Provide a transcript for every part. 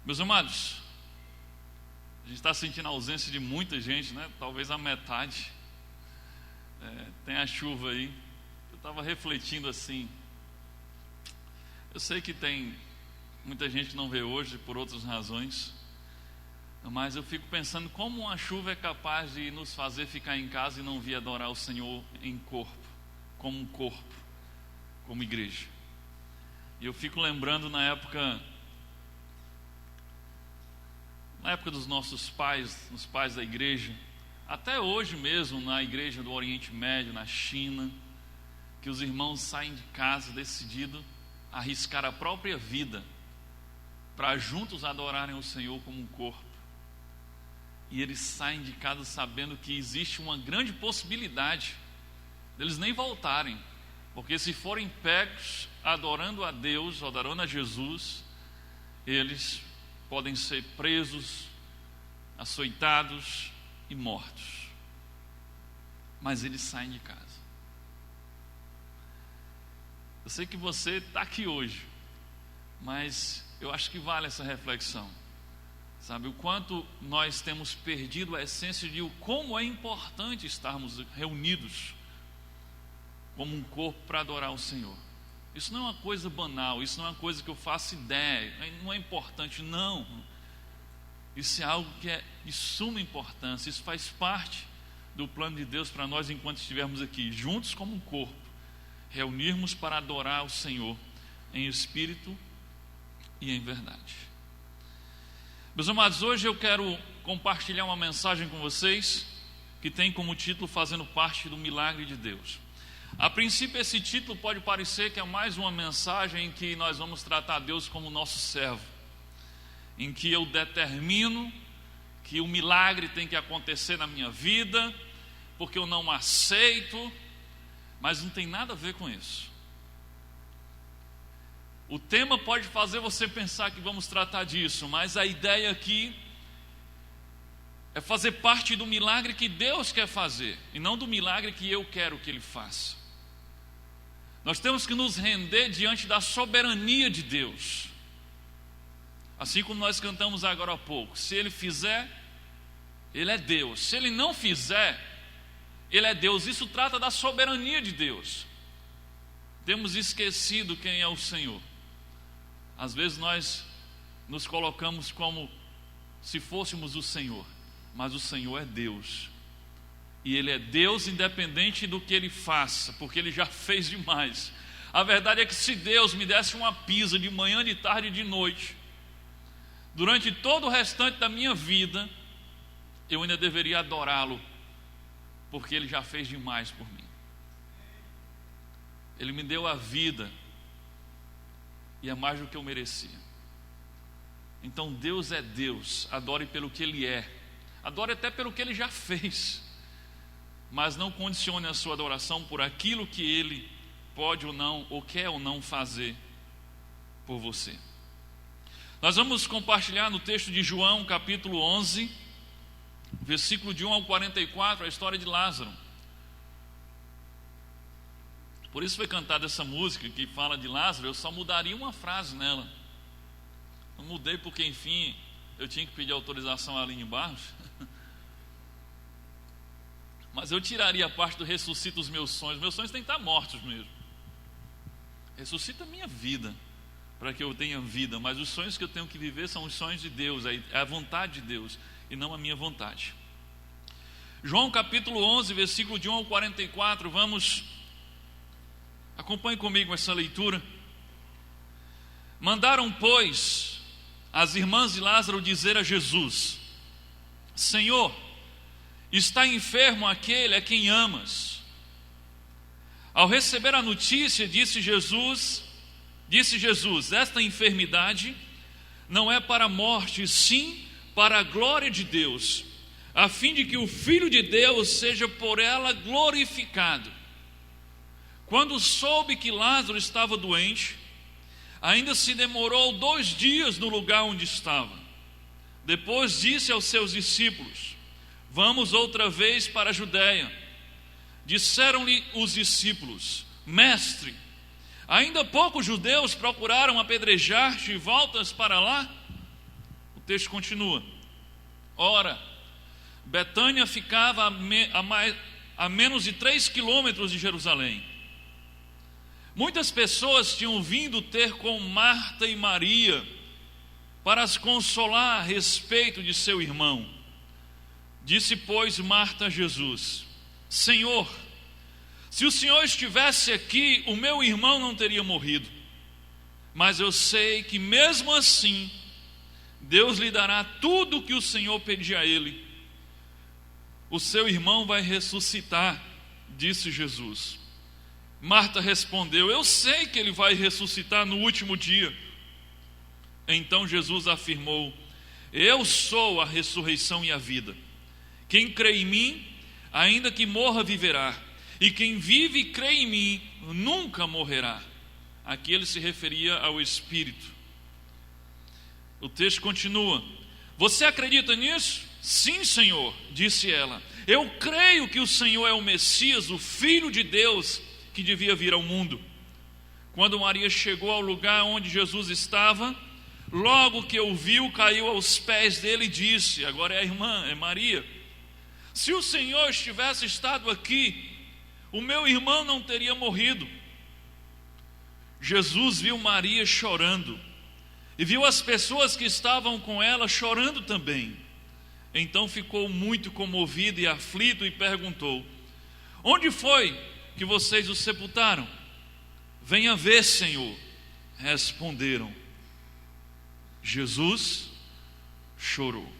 Meus amados, a gente está sentindo a ausência de muita gente, né? Talvez a metade. Tem a chuva aí. Eu estava refletindo assim. Eu sei que tem muita gente que não vê hoje por outras razões, mas eu fico pensando como uma chuva é capaz de nos fazer ficar em casa e não vir adorar o Senhor em corpo, como igreja. E eu fico lembrando na época dos nossos pais, os pais da igreja, até hoje mesmo na igreja do Oriente Médio, na China, que os irmãos saem de casa decididos a arriscar a própria vida para juntos adorarem o Senhor como um corpo. E eles saem de casa sabendo que existe uma grande possibilidade deles nem voltarem, porque se forem pegos adorando a Deus, adorando a Jesus, eles podem ser presos, açoitados e mortos. Mas eles saem de casa. Eu sei que você está aqui hoje, mas eu acho que vale essa reflexão. Sabe, o quanto nós temos perdido a essência de como é importante estarmos reunidos como um corpo para adorar o Senhor. Isso não é uma coisa banal, isso não é uma coisa que eu faço ideia, não é importante, não. Isso é algo que é de suma importância, isso faz parte do plano de Deus para nós enquanto estivermos aqui, juntos como um corpo, reunirmos para adorar o Senhor em espírito e em verdade. Meus amados, hoje eu quero compartilhar uma mensagem com vocês que tem como título Fazendo Parte do Milagre de Deus. A princípio esse título pode parecer que é mais uma mensagem em que nós vamos tratar Deus como nosso servo, em que eu determino que o milagre tem que acontecer na minha vida, porque eu não aceito, mas não tem nada a ver com isso. O tema pode fazer você pensar que vamos tratar disso, mas a ideia aqui é fazer parte do milagre que Deus quer fazer, e não do milagre que eu quero que Ele faça. Nós temos que nos render diante da soberania de Deus. Assim como nós cantamos agora há pouco, se Ele fizer, Ele é Deus. Se Ele não fizer, Ele é Deus. Isso trata da soberania de Deus. Temos esquecido quem é o Senhor. Às vezes nós nos colocamos como se fôssemos o Senhor, mas o Senhor é Deus. E Ele é Deus independente do que Ele faça, porque Ele já fez demais. A verdade é que se Deus me desse uma pizza de manhã, de tarde e de noite, durante todo o restante da minha vida, eu ainda deveria adorá-lo, porque Ele já fez demais por mim. Ele me deu a vida, e é mais do que eu merecia. Então Deus é Deus, adore pelo que Ele é, adore até pelo que Ele já fez, mas não condicione a sua adoração por aquilo que Ele pode ou não, ou quer ou não fazer por você. Nós vamos compartilhar no texto de João, capítulo 11, versículo de 1 ao 44, a história de Lázaro. Por isso foi cantada essa música que fala de Lázaro. Eu só mudaria uma frase nela. Não mudei porque, enfim, eu tinha que pedir autorização a Aline Barros. Mas eu tiraria a parte do ressuscita os meus sonhos. Meus sonhos têm que estar mortos mesmo. Ressuscita a minha vida, para que eu tenha vida. Mas os sonhos que eu tenho que viver são os sonhos de Deus, é a vontade de Deus, e não a minha vontade. João capítulo 11, versículo de 1 ao 44, acompanhe comigo essa leitura. Mandaram, pois, as irmãs de Lázaro dizer a Jesus: Senhor, está enfermo aquele a quem amas. Ao receber a notícia, disse Jesus, esta enfermidade não é para a morte, sim para a glória de Deus, a fim de que o Filho de Deus seja por ela glorificado. Quando soube que Lázaro estava doente, ainda se demorou 2 dias no lugar onde estava. Depois disse aos seus discípulos: Vamos outra vez para a Judeia. Disseram-lhe os discípulos: Mestre, ainda poucos judeus procuraram apedrejar-te e voltas para lá? texto continua. Ora, Betânia ficava a menos de 3 quilômetros de Jerusalém. Muitas pessoas tinham vindo ter com Marta e Maria para as consolar a respeito de seu irmão. Disse, pois, Marta a Jesus: Senhor, se o Senhor estivesse aqui, o meu irmão não teria morrido. Mas eu sei que mesmo assim, Deus lhe dará tudo o que o Senhor pedir a ele. O seu irmão vai ressuscitar, disse Jesus. Marta respondeu: eu sei que ele vai ressuscitar no último dia. Então Jesus afirmou: eu sou a ressurreição e a vida. Quem crê em mim, ainda que morra, viverá. E quem vive e crê em mim, nunca morrerá. Aqui ele se referia ao Espírito. O texto continua: você acredita nisso? Sim, Senhor, disse ela. Eu creio que o Senhor é o Messias, o Filho de Deus, que devia vir ao mundo. Quando Maria chegou ao lugar onde Jesus estava, logo que o viu, caiu aos pés dele e disse, agora é a irmã, é Maria: se o Senhor estivesse estado aqui, o meu irmão não teria morrido. Jesus viu Maria chorando e viu as pessoas que estavam com ela chorando também. Então ficou muito comovido e aflito e perguntou: onde foi que vocês o sepultaram? Venha ver, Senhor, responderam. Jesus chorou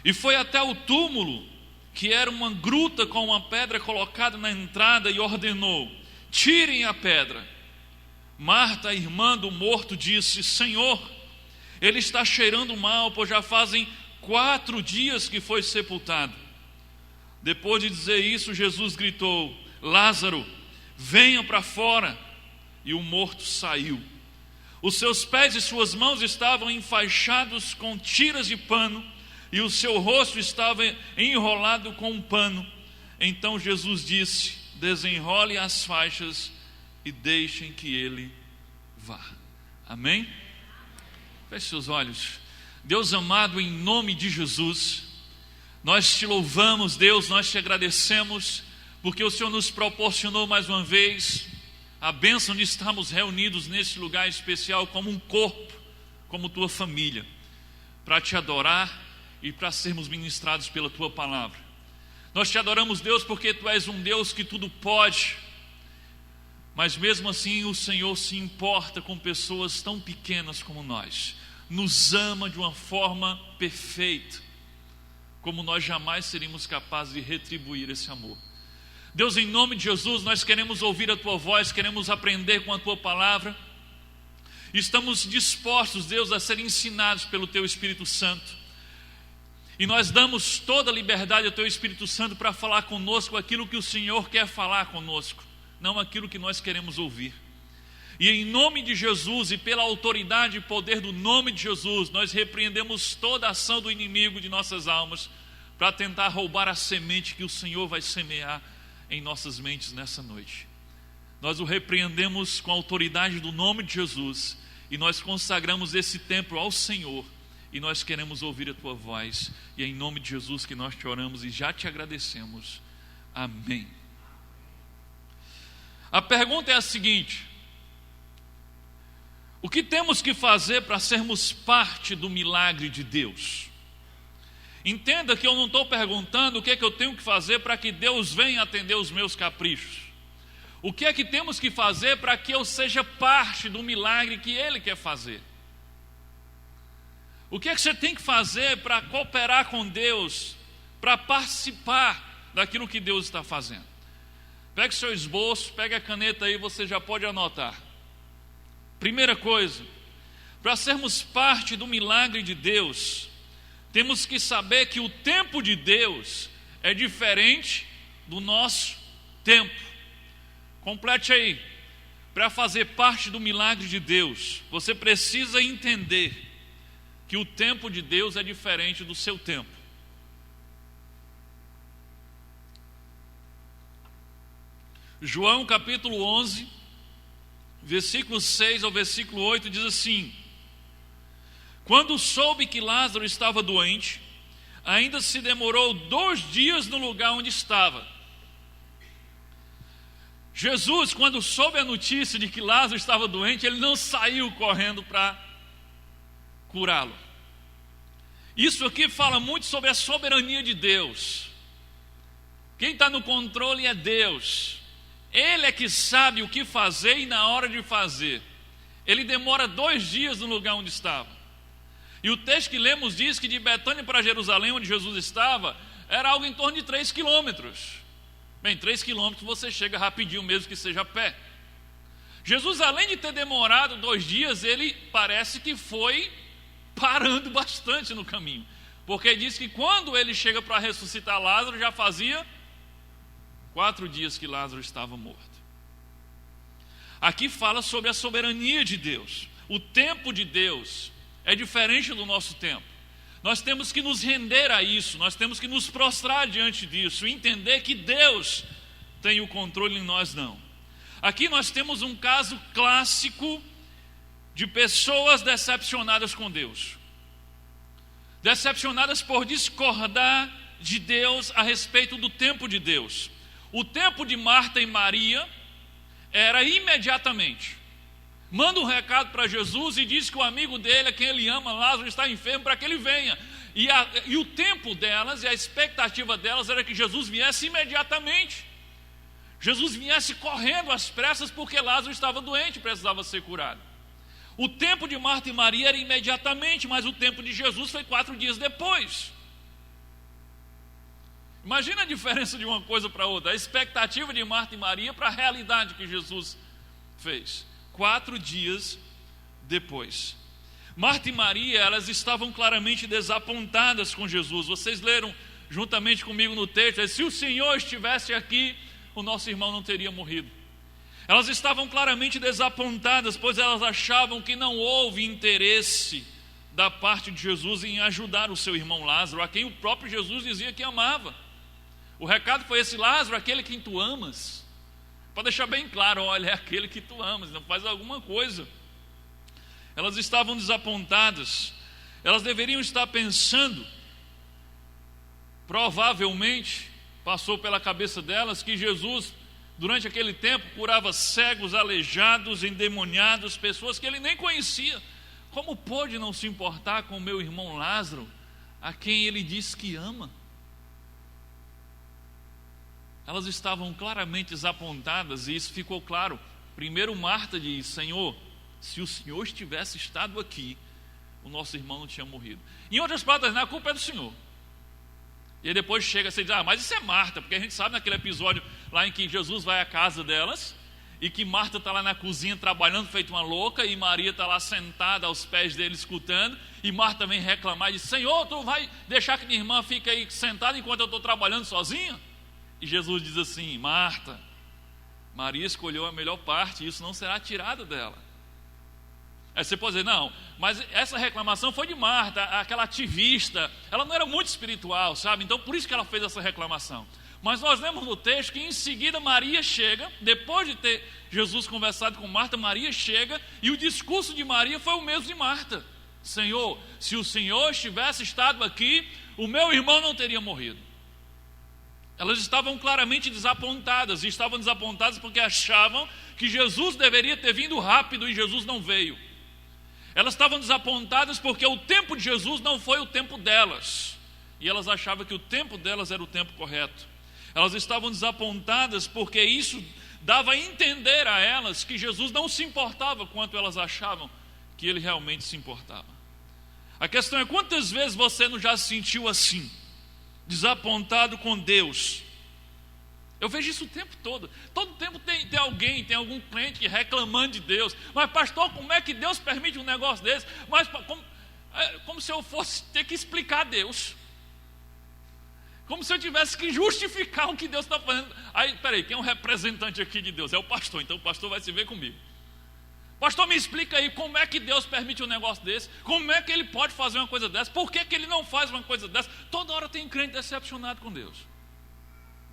e foi até o túmulo, que era uma gruta com uma pedra colocada na entrada, e ordenou: tirem a pedra. Marta, a irmã do morto, disse: Senhor, ele está cheirando mal, pois já fazem 4 dias que foi sepultado. Depois de dizer isso, Jesus gritou: Lázaro, venha para fora. E o morto saiu. Os seus pés e suas mãos estavam enfaixados com tiras de pano, e o seu rosto estava enrolado com um pano. Então Jesus disse: desenrole as faixas e deixem que ele vá. Amém? Feche seus olhos. Deus amado, em nome de Jesus, nós te louvamos, Deus, nós te agradecemos, porque o Senhor nos proporcionou mais uma vez a bênção de estarmos reunidos nesse lugar especial como um corpo, como tua família, para te adorar e para sermos ministrados pela tua palavra. Nós te adoramos, Deus, porque tu és um Deus que tudo pode, mas mesmo assim o Senhor se importa com pessoas tão pequenas como nós, nos ama de uma forma perfeita, como nós jamais seríamos capazes de retribuir esse amor. Deus, em nome de Jesus, nós queremos ouvir a tua voz, queremos aprender com a tua palavra, estamos dispostos, Deus, a ser ensinados pelo teu Espírito Santo, e nós damos toda a liberdade ao teu Espírito Santo para falar conosco aquilo que o Senhor quer falar conosco, não aquilo que nós queremos ouvir. E em nome de Jesus e pela autoridade e poder do nome de Jesus, nós repreendemos toda a ação do inimigo de nossas almas para tentar roubar a semente que o Senhor vai semear em nossas mentes nessa noite. Nós o repreendemos com a autoridade do nome de Jesus e nós consagramos esse templo ao Senhor e nós queremos ouvir a tua voz, e é em nome de Jesus que nós te oramos e já te agradecemos. Amém. A pergunta é a seguinte: o que temos que fazer para sermos parte do milagre de Deus? Entenda que eu não estou perguntando o que é que eu tenho que fazer para que Deus venha atender os meus caprichos. O que é que temos que fazer para que eu seja parte do milagre que Ele quer fazer? O que é que você tem que fazer para cooperar com Deus, para participar daquilo que Deus está fazendo? Pegue seu esboço, pegue a caneta aí, você já pode anotar. Primeira coisa, para sermos parte do milagre de Deus, temos que saber que o tempo de Deus é diferente do nosso tempo. Complete aí. Para fazer parte do milagre de Deus, você precisa entender que o tempo de Deus é diferente do seu tempo. João capítulo 11, versículo 6 ao versículo 8 diz assim: Quando soube que Lázaro estava doente, ainda se demorou 2 dias no lugar onde estava. Jesus, quando soube a notícia de que Lázaro estava doente, ele não saiu correndo para curá-lo. Isso aqui fala muito sobre a soberania de Deus. Quem está no controle é Deus. Ele é que sabe o que fazer e na hora de fazer. Ele demora 2 dias no lugar onde estava. E o texto que lemos diz que de Betânia para Jerusalém, onde Jesus estava, era algo em torno de 3 quilômetros. Bem, 3 quilômetros você chega rapidinho, mesmo que seja a pé. Jesus, além de ter demorado 2 dias, ele parece que foi parando bastante no caminho. Porque diz que quando ele chega para ressuscitar Lázaro, já fazia 4 dias que Lázaro estava morto. Aqui fala sobre a soberania de Deus. O tempo de Deus é diferente do nosso tempo. Nós temos que nos render a isso, nós temos que nos prostrar diante disso, entender que Deus tem o controle e nós não. Aqui nós temos um caso clássico de pessoas decepcionadas com Deus. Decepcionadas por discordar de Deus a respeito do tempo de Deus. O tempo de Marta e Maria era imediatamente. Manda um recado para Jesus e diz que o amigo dele, a quem ele ama, Lázaro, está enfermo, para que ele venha. E o tempo delas e a expectativa delas era que Jesus viesse imediatamente. Jesus viesse correndo às pressas porque Lázaro estava doente e precisava ser curado. O tempo de Marta e Maria era imediatamente, mas o tempo de Jesus foi 4 dias depois. Imagina a diferença de uma coisa para outra, a expectativa de Marta e Maria para a realidade que Jesus fez. 4 dias depois. Marta e Maria, elas estavam claramente desapontadas com Jesus. Vocês leram juntamente comigo no texto, se o Senhor estivesse aqui, o nosso irmão não teria morrido. Elas estavam claramente desapontadas, pois elas achavam que não houve interesse da parte de Jesus em ajudar o seu irmão Lázaro, a quem o próprio Jesus dizia que amava. O recado foi esse: Lázaro, aquele que tu amas. Para deixar bem claro, olha, é aquele que tu amas, não faz alguma coisa. Elas estavam desapontadas, elas deveriam estar pensando, provavelmente passou pela cabeça delas que Jesus, durante aquele tempo, curava cegos, aleijados, endemoniados, pessoas que ele nem conhecia. Como pôde não se importar com o meu irmão Lázaro, a quem ele diz que ama? Elas estavam claramente desapontadas e isso ficou claro. Primeiro Marta diz: Senhor, se o Senhor estivesse estado aqui, o nosso irmão não tinha morrido. Em outras palavras, a culpa é do Senhor. E aí depois chega e diz: mas isso é Marta, porque a gente sabe naquele episódio lá em que Jesus vai à casa delas e que Marta está lá na cozinha trabalhando feito uma louca e Maria está lá sentada aos pés dele escutando, e Marta vem reclamar e diz: Senhor, tu vai deixar que minha irmã fique aí sentada enquanto eu estou trabalhando sozinha? E Jesus diz assim: Marta, Maria escolheu a melhor parte, e isso não será tirado dela. Aí você pode dizer: não, mas essa reclamação foi de Marta, aquela ativista, ela não era muito espiritual, sabe? Então por isso que ela fez essa reclamação. Mas nós lemos no texto que em seguida Maria chega, depois de ter Jesus conversado com Marta, Maria chega, e o discurso de Maria foi o mesmo de Marta: Senhor, se o Senhor estivesse estado aqui, o meu irmão não teria morrido. Elas estavam claramente desapontadas, e estavam desapontadas porque achavam que Jesus deveria ter vindo rápido e Jesus não veio. Elas estavam desapontadas porque o tempo de Jesus não foi o tempo delas, e elas achavam que o tempo delas era o tempo correto. Elas estavam desapontadas porque isso dava a entender a elas que Jesus não se importava quanto elas achavam que ele realmente se importava. A questão é: quantas vezes você não já se sentiu assim, desapontado com Deus? Eu vejo isso o tempo todo. Todo tempo tem alguém, tem algum crente reclamando de Deus. Mas pastor, como é que Deus permite um negócio desse? Mas como se eu fosse ter que explicar a Deus. Como se eu tivesse que justificar o que Deus está fazendo. Aí, peraí, quem é um representante aqui de Deus? É o pastor, então o pastor vai se ver comigo. Pastor, me explica aí, como é que Deus permite um negócio desse? Como é que ele pode fazer uma coisa dessa? Por que ele não faz uma coisa dessa? Toda hora tem crente decepcionado com Deus.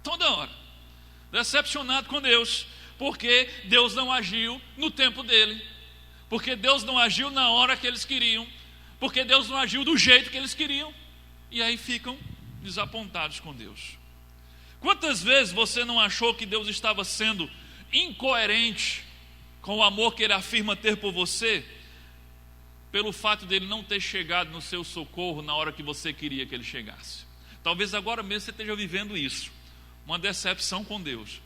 Toda hora. Decepcionado com Deus, porque Deus não agiu no tempo dele, porque Deus não agiu na hora que eles queriam, porque Deus não agiu do jeito que eles queriam, e aí ficam desapontados com Deus. Quantas vezes você não achou que Deus estava sendo incoerente com o amor que Ele afirma ter por você, pelo fato dele não ter chegado no seu socorro na hora que você queria que Ele chegasse? Talvez agora mesmo você esteja vivendo isso, uma decepção com Deus,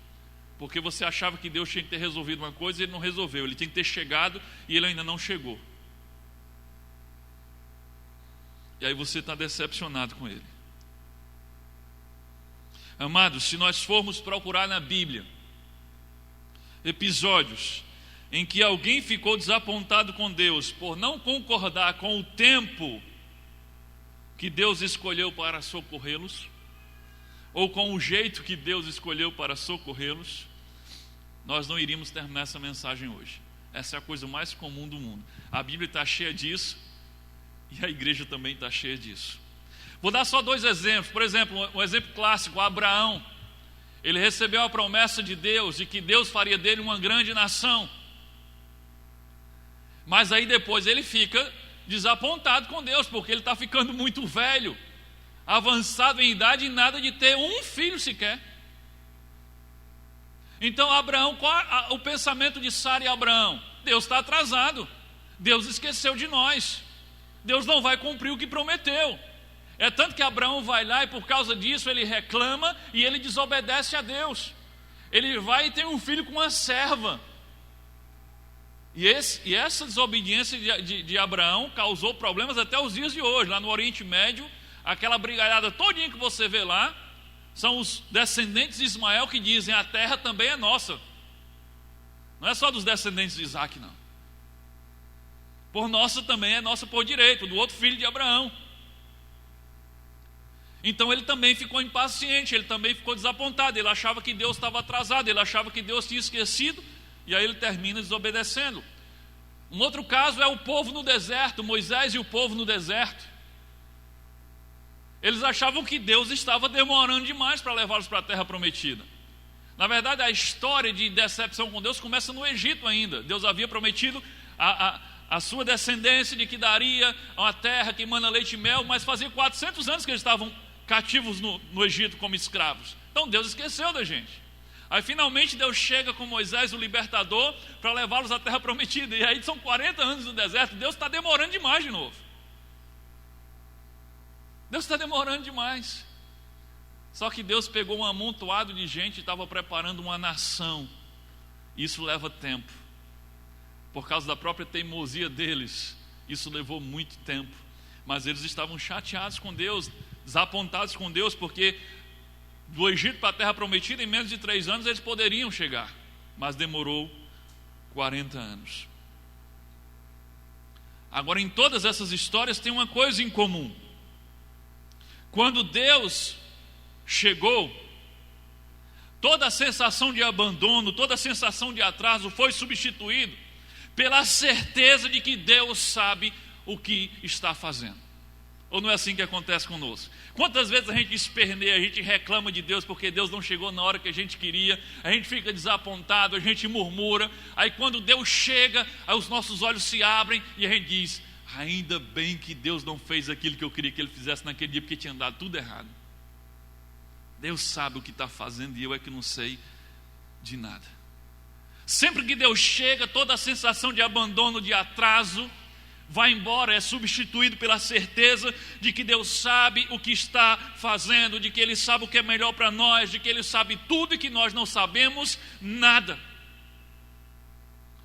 porque você achava que Deus tinha que ter resolvido uma coisa e Ele não resolveu, Ele tinha que ter chegado e Ele ainda não chegou. E aí você está decepcionado com Ele. Amados, se nós formos procurar na Bíblia episódios em que alguém ficou desapontado com Deus por não concordar com o tempo que Deus escolheu para socorrê-los, ou com o jeito que Deus escolheu para socorrê-los, nós não iríamos terminar essa mensagem hoje. Essa é a coisa mais comum do mundo. A Bíblia está cheia disso, e a igreja também está cheia disso. Vou dar só 2 exemplos. Por exemplo, um exemplo clássico: Abraão. Ele recebeu a promessa de Deus de que Deus faria dele uma grande nação, mas aí depois ele fica desapontado com Deus, porque ele está ficando muito velho, avançado em idade, e nada de ter um filho sequer. Então Abraão, qual o pensamento de Sara e Abraão? Deus está atrasado, Deus esqueceu de nós, Deus não vai cumprir o que prometeu. É tanto que Abraão vai lá e por causa disso ele reclama e ele desobedece a Deus. Ele vai e tem um filho com uma serva. E essa desobediência de Abraão causou problemas até os dias de hoje. Lá no Oriente Médio, aquela brigalhada todinha que você vê lá, são os descendentes de Ismael que dizem: a terra também é nossa. Não é só dos descendentes de Isaac, não. Por nossa também é nossa por direito, do outro filho de Abraão. Então ele também ficou impaciente, ele também ficou desapontado, ele achava que Deus estava atrasado, ele achava que Deus tinha esquecido, e aí ele termina desobedecendo. Um outro caso é o povo no deserto, Moisés e o povo no deserto. Eles achavam que Deus estava demorando demais para levá-los para a terra prometida. Na verdade, a história de decepção com Deus começa no Egito ainda. Deus havia prometido a sua descendência de que daria uma terra que emana leite e mel, mas fazia 400 anos que eles estavam cativos no Egito como escravos. Então Deus esqueceu da gente. Aí finalmente Deus chega com Moisés, o libertador, para levá-los à terra prometida. E aí são 40 anos no deserto. Deus está demorando demais de novo. Deus está demorando demais. Só que Deus pegou um amontoado de gente e estava preparando uma nação. Isso leva tempo. Por causa da própria teimosia deles, isso levou muito tempo. Mas eles estavam chateados com Deus, desapontados com Deus, porque do Egito para a terra prometida, em menos de 3 anos eles poderiam chegar, mas demorou 40 anos. Agora, em todas essas histórias tem uma coisa em comum: quando Deus chegou, toda a sensação de abandono, toda a sensação de atraso foi substituído pela certeza de que Deus sabe o que está fazendo. Ou não é assim que acontece conosco? Quantas vezes a gente esperneia, a gente reclama de Deus porque Deus não chegou na hora que a gente queria, a gente fica desapontado, a gente murmura, aí quando Deus chega, aí os nossos olhos se abrem e a gente diz: ainda bem que Deus não fez aquilo que eu queria que Ele fizesse naquele dia, porque tinha dado tudo errado. Deus sabe o que está fazendo e eu é que não sei de nada. Sempre que Deus chega, toda a sensação de abandono, de atraso, vai embora, é substituído pela certeza de que Deus sabe o que está fazendo, de que Ele sabe o que é melhor para nós, de que Ele sabe tudo e que nós não sabemos nada.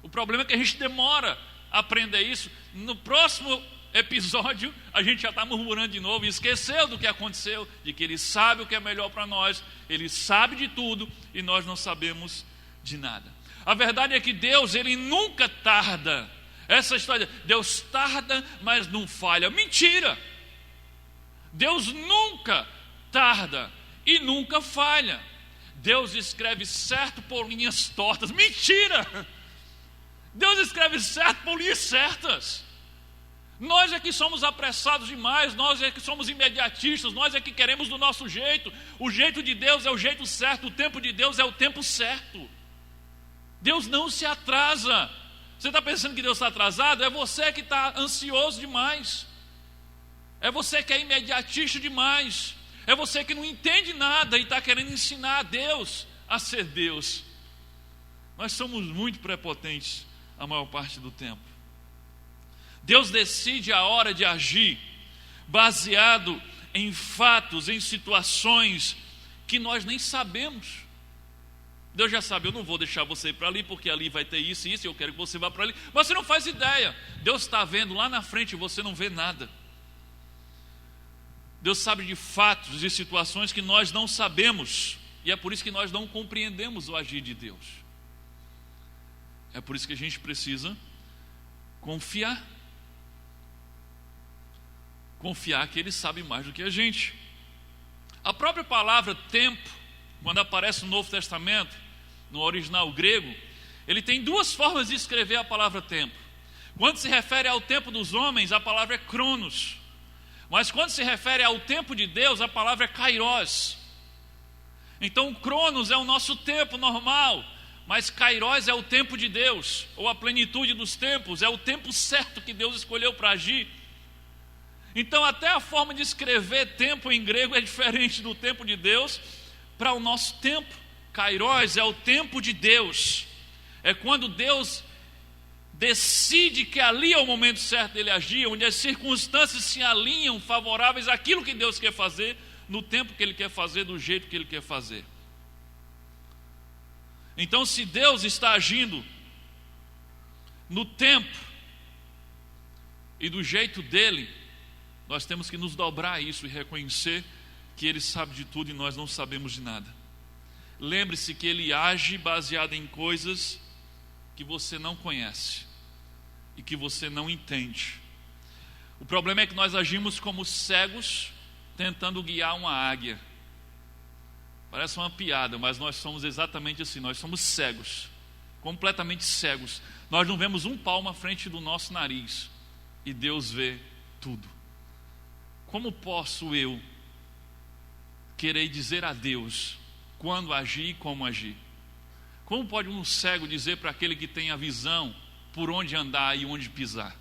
O problema é que a gente demora a aprender isso. No próximo episódio a gente já está murmurando de novo e esqueceu do que aconteceu, de que Ele sabe o que é melhor para nós, Ele sabe de tudo e nós não sabemos de nada. A verdade é que Deus, Ele nunca tarda. Essa história, Deus tarda, mas não falha. Mentira! Deus nunca tarda e nunca falha. Deus escreve certo por linhas tortas. Mentira! Deus escreve certo por linhas certas. Nós é que somos apressados demais, nós é que somos imediatistas, nós é que queremos do nosso jeito. O jeito de Deus é o jeito certo, o tempo de Deus é o tempo certo. Deus não se atrasa. Você está pensando que Deus está atrasado? É você que está ansioso demais. É você que é imediatista demais. É você que não entende nada e está querendo ensinar a Deus a ser Deus. Nós somos muito prepotentes a maior parte do tempo. Deus decide a hora de agir baseado em fatos, em situações que nós nem sabemos. Deus já sabe, eu não vou deixar você ir para ali, porque ali vai ter isso e isso, eu quero que você vá para ali. Mas você não faz ideia. Deus está vendo lá na frente e você não vê nada. Deus sabe de fatos e situações que nós não sabemos. E é por isso que nós não compreendemos o agir de Deus. É por isso que a gente precisa confiar. Confiar que Ele sabe mais do que a gente. A própria palavra tempo, quando aparece no Novo Testamento, no original grego, ele tem duas formas de escrever a palavra tempo. Quando se refere ao tempo dos homens, a palavra é cronos. Mas quando se refere ao tempo de Deus, a palavra é kairos. Então, cronos é o nosso tempo normal, mas kairos é o tempo de Deus, ou a plenitude dos tempos, é o tempo certo que Deus escolheu para agir. Então, até a forma de escrever tempo em grego é diferente do tempo de Deus para o nosso tempo. Kairos é o tempo de Deus. É quando Deus decide que ali é o momento certo dele agir, onde as circunstâncias se alinham favoráveis àquilo que Deus quer fazer, no tempo que Ele quer fazer, do jeito que Ele quer fazer. Então, se Deus está agindo no tempo e do jeito dEle, nós temos que nos dobrar a isso e reconhecer que Ele sabe de tudo e nós não sabemos de nada. Lembre-se que Ele age baseado em coisas que você não conhece e que você não entende. O problema é que nós agimos como cegos tentando guiar uma águia. Parece uma piada, mas nós somos exatamente assim. Nós somos cegos, completamente cegos. Nós não vemos um palmo à frente do nosso nariz e Deus vê tudo. Como posso eu querer dizer a Deus quando agir e como agir? Como pode um cego dizer para aquele que tem a visão por onde andar e onde pisar?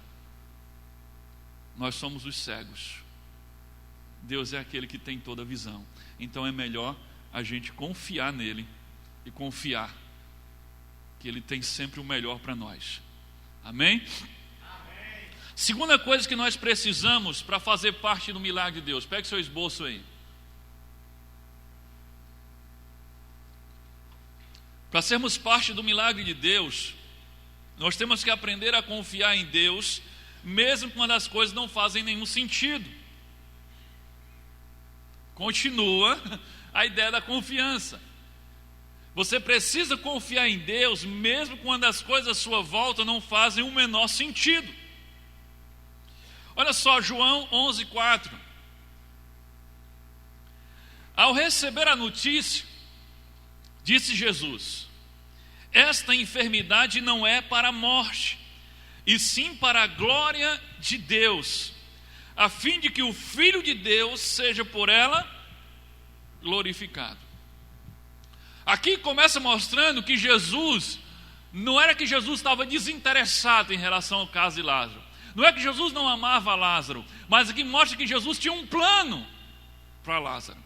Nós somos os cegos. Deus é aquele que tem toda a visão. Então é melhor a gente confiar nele e confiar que Ele tem sempre o melhor para nós. Amém? Segunda coisa que nós precisamos para fazer parte do milagre de Deus. Pegue seu esboço aí. Para sermos parte do milagre de Deus, nós temos que aprender a confiar em Deus, mesmo quando as coisas não fazem nenhum sentido. Continua a ideia da confiança. Você precisa confiar em Deus, mesmo quando as coisas à sua volta não fazem o menor sentido. Olha só, João 11:4. Ao receber a notícia, disse Jesus: esta enfermidade não é para a morte, e sim para a glória de Deus, a fim de que o Filho de Deus seja por ela glorificado. Aqui começa mostrando que Jesus, não era que Jesus estava desinteressado em relação ao caso de Lázaro. Não é que Jesus não amava Lázaro, mas aqui mostra que Jesus tinha um plano para Lázaro.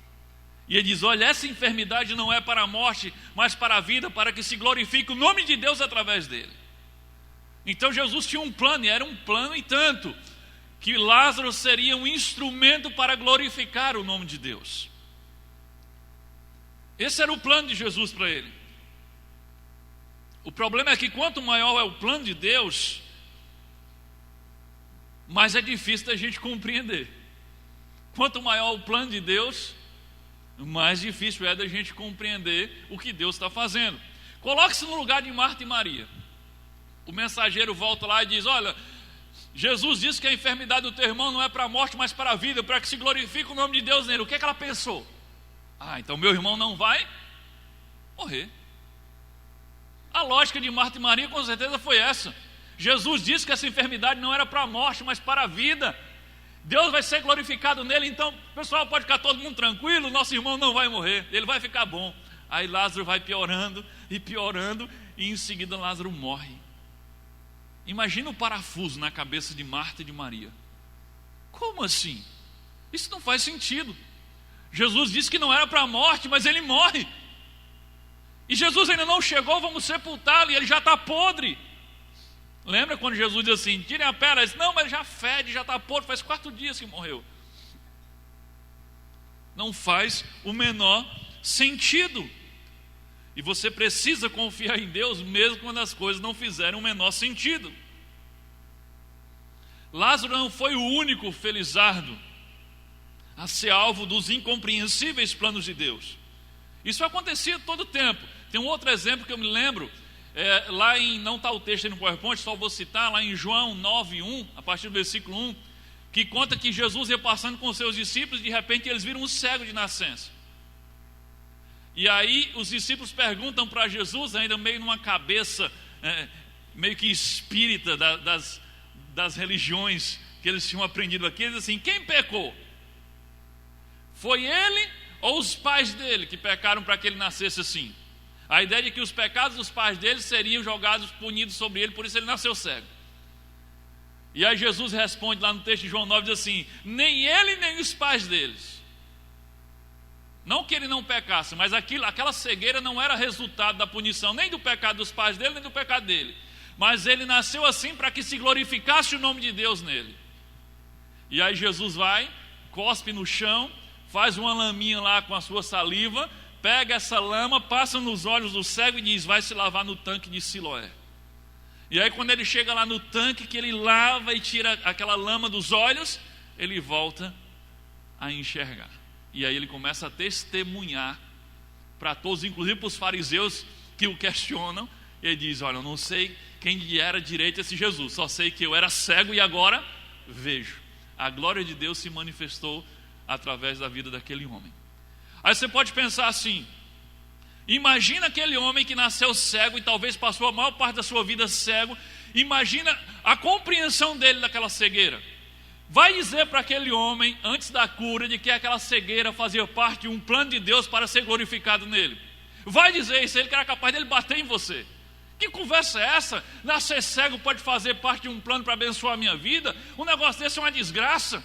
E ele diz: olha, essa enfermidade não é para a morte, mas para a vida, para que se glorifique o nome de Deus através dele. Então Jesus tinha um plano, e era um plano e tanto, que Lázaro seria um instrumento para glorificar o nome de Deus. Esse era o plano de Jesus para ele. O problema é que quanto maior é o plano de Deus, mais é difícil da gente compreender. Quanto maior o plano de Deus, mais difícil é da gente compreender o que Deus está fazendo. Coloque-se no lugar de Marta e Maria. O mensageiro volta lá e diz: olha, Jesus disse que a enfermidade do teu irmão não é para a morte, mas para a vida, para que se glorifique o nome de Deus nele. O que é que ela pensou? Então meu irmão não vai morrer. A lógica de Marta e Maria com certeza foi essa. Jesus disse que essa enfermidade não era para a morte, mas para a vida. Deus vai ser glorificado nele, então pessoal, pode ficar todo mundo tranquilo, nosso irmão não vai morrer, ele vai ficar bom. Aí Lázaro vai piorando e piorando, e em seguida Lázaro morre. Imagina o parafuso na cabeça de Marta e de Maria. Como assim? Isso não faz sentido. Jesus disse que não era para a morte, mas ele morre. E Jesus ainda não chegou, vamos sepultá-lo, e ele já está podre. Lembra quando Jesus disse assim, tirem a pedra? Ele disse, não, mas já fede, já está podre, faz 4 dias que morreu. Não faz o menor sentido. E você precisa confiar em Deus mesmo quando as coisas não fizerem o menor sentido. Lázaro não foi o único felizardo a ser alvo dos incompreensíveis planos de Deus. Isso acontecia todo o tempo. Tem um outro exemplo que eu me lembro, lá em, não está o texto aí no PowerPoint, só vou citar, lá em João 9:1, a partir do versículo 1, que conta que Jesus ia passando com seus discípulos e de repente eles viram um cego de nascença. E aí os discípulos perguntam para Jesus, ainda meio numa cabeça meio que espírita das religiões que eles tinham aprendido aqui, eles dizem assim, quem pecou? Foi ele ou os pais dele que pecaram para que ele nascesse assim? A ideia de que os pecados dos pais dele seriam jogados, punidos sobre ele, por isso ele nasceu cego. E aí Jesus responde lá no texto de João 9, diz assim, nem ele nem os pais deles. Não que ele não pecasse, mas aquela cegueira não era resultado da punição, nem do pecado dos pais dele, nem do pecado dele. Mas ele nasceu assim para que se glorificasse o nome de Deus nele. E aí Jesus vai, cospe no chão, faz uma laminha lá com a sua saliva, pega essa lama, passa nos olhos do cego e diz, vai se lavar no tanque de Siloé. E aí quando ele chega lá no tanque, que ele lava e tira aquela lama dos olhos, ele volta a enxergar. E aí ele começa a testemunhar para todos, inclusive para os fariseus que o questionam. Ele diz, olha, eu não sei quem era direito esse Jesus, só sei que eu era cego e agora vejo. A glória de Deus se manifestou através da vida daquele homem. Aí você pode pensar assim, imagina aquele homem que nasceu cego e talvez passou a maior parte da sua vida cego, imagina a compreensão dele daquela cegueira. Vai dizer para aquele homem, antes da cura, de que aquela cegueira fazia parte de um plano de Deus para ser glorificado nele. Vai dizer isso, ele que era capaz dele bater em você. Que conversa é essa? Nascer cego pode fazer parte de um plano para abençoar a minha vida? Um negócio desse é uma desgraça.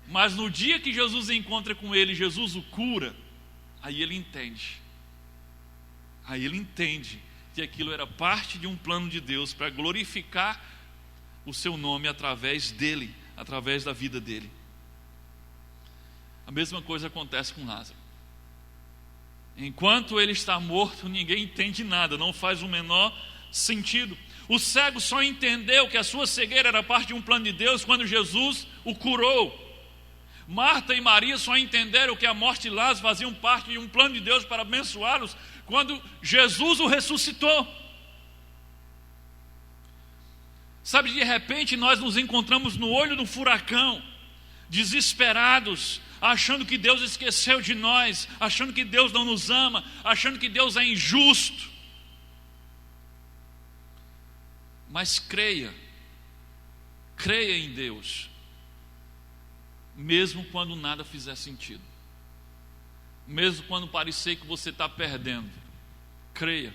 Mas no dia que Jesus encontra com ele, Jesus o cura, aí ele entende. Aí ele entende que aquilo era parte de um plano de Deus para glorificar o seu nome através dele, através da vida dele. A mesma coisa acontece com Lázaro. Enquanto ele está morto, ninguém entende nada, não faz o menor sentido. O cego só entendeu que a sua cegueira era parte de um plano de Deus quando Jesus o curou. Marta e Maria só entenderam que a morte de Lázaro fazia parte de um plano de Deus para abençoá-los quando Jesus o ressuscitou. Sabe, de repente nós nos encontramos no olho do furacão, desesperados, achando que Deus esqueceu de nós, achando que Deus não nos ama, achando que Deus é injusto. Mas creia em Deus, mesmo quando nada fizer sentido, mesmo quando parecer que você está perdendo, creia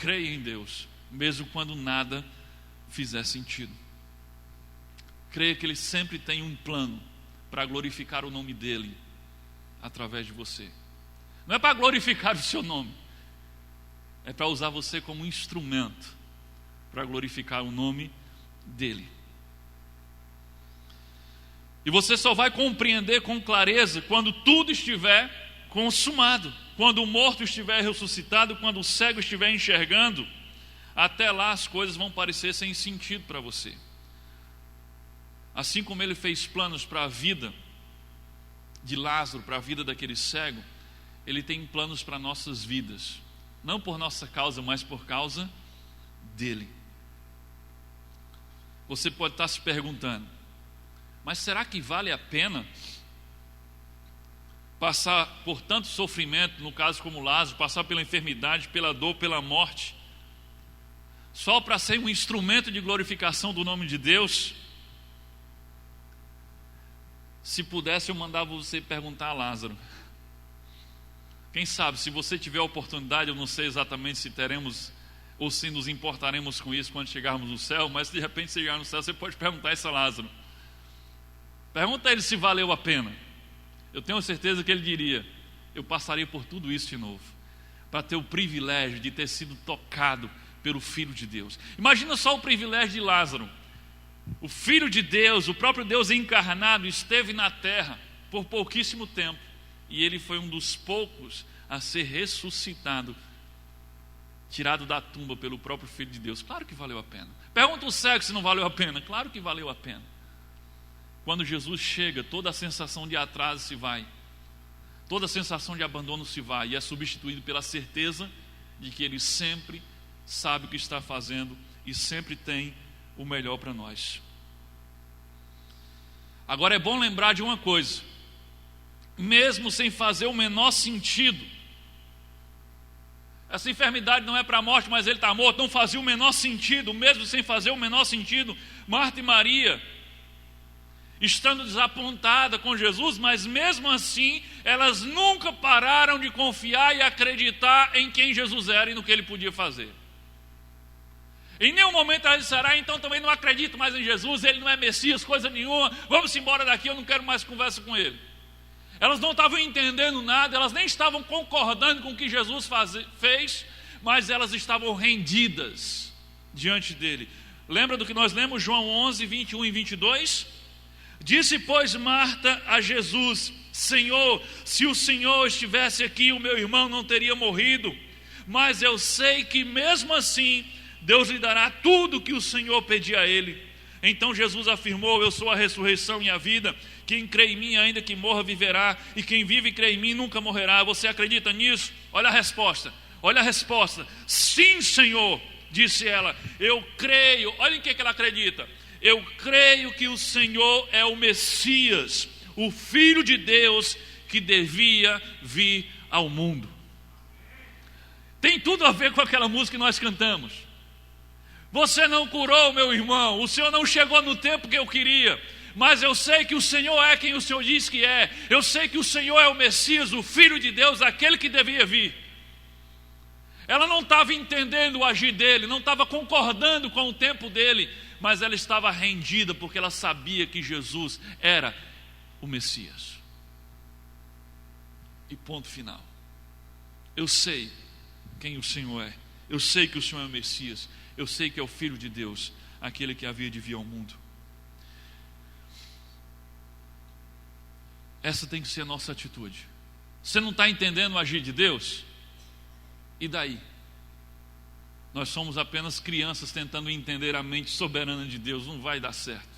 em Deus, mesmo quando nada fizer sentido. Creia que Ele sempre tem um plano para glorificar o nome dEle através de você. Não é para glorificar o seu nome, é para usar você como instrumento para glorificar o nome dEle. E você só vai compreender com clareza quando tudo estiver consumado, quando o morto estiver ressuscitado, quando o cego estiver enxergando. Até lá as coisas vão parecer sem sentido para você. Assim como ele fez planos para a vida de Lázaro, para a vida daquele cego, ele tem planos para nossas vidas, não por nossa causa, mas por causa dele. Você pode estar se perguntando, mas será que vale a pena passar por tanto sofrimento, no caso como Lázaro, passar pela enfermidade, pela dor, pela morte, só para ser um instrumento de glorificação do nome de Deus? Se pudesse, eu mandava você perguntar a Lázaro. Quem sabe, se você tiver a oportunidade, eu não sei exatamente se teremos ou se nos importaremos com isso quando chegarmos no céu, mas se de repente chegar no céu, você pode perguntar isso a Lázaro. Pergunta a ele se valeu a pena. Eu tenho certeza que ele diria: eu passaria por tudo isso de novo, para ter o privilégio de ter sido tocado pelo Filho de Deus. Imagina só o privilégio de Lázaro. O Filho de Deus, o próprio Deus encarnado, esteve na terra por pouquíssimo tempo, e ele foi um dos poucos a ser ressuscitado, tirado da tumba pelo próprio Filho de Deus. Claro que valeu a pena. Pergunta o cego se não valeu a pena. Claro que valeu a pena. Quando Jesus chega, toda a sensação de atraso se vai, toda a sensação de abandono se vai, e é substituído pela certeza de que Ele sempre sabe o que está fazendo e sempre tem o melhor para nós. Agora é bom lembrar de uma coisa: mesmo sem fazer o menor sentido, essa enfermidade não é para a morte, mas ele está morto, não fazia o menor sentido, mesmo sem fazer o menor sentido, Marta e Maria, estando desapontada com Jesus, mas mesmo assim, elas nunca pararam de confiar e acreditar em quem Jesus era e no que Ele podia fazer. Em nenhum momento elas disseram: então também não acredito mais em Jesus, Ele não é Messias, coisa nenhuma, vamos embora daqui, eu não quero mais conversa com Ele. Elas não estavam entendendo nada, elas nem estavam concordando com o que Jesus fez, mas elas estavam rendidas diante dEle. Lembra do que nós lemos, João 11, 21 e 22? Disse, pois, Marta a Jesus: Senhor, se o Senhor estivesse aqui, o meu irmão não teria morrido. Mas eu sei que mesmo assim, Deus lhe dará tudo o que o Senhor pedir a Ele. Então Jesus afirmou: eu sou a ressurreição e a vida. Quem crê em mim, ainda que morra, viverá. E quem vive e crê em mim, nunca morrerá. Você acredita nisso? Olha a resposta. Olha a resposta. Sim, Senhor, disse ela. Eu creio. Olha em que ela acredita. Eu creio que o Senhor é o Messias, o Filho de Deus que devia vir ao mundo. Tem tudo a ver com aquela música que nós cantamos. Você não curou meu irmão, o Senhor não chegou no tempo que eu queria, mas eu sei que o Senhor é quem o Senhor diz que é. Eu sei que o Senhor é o Messias, o Filho de Deus, aquele que devia vir. Ela não estava entendendo o agir dele, não estava concordando com o tempo dele, mas ela estava rendida porque ela sabia que Jesus era o Messias. E ponto final. Eu sei quem o Senhor é. Eu sei que o Senhor é o Messias. Eu sei que é o Filho de Deus, aquele que havia de vir ao mundo. Essa tem que ser a nossa atitude. Você não está entendendo o agir de Deus? E daí? Nós somos apenas crianças tentando entender a mente soberana de Deus. Não vai dar certo.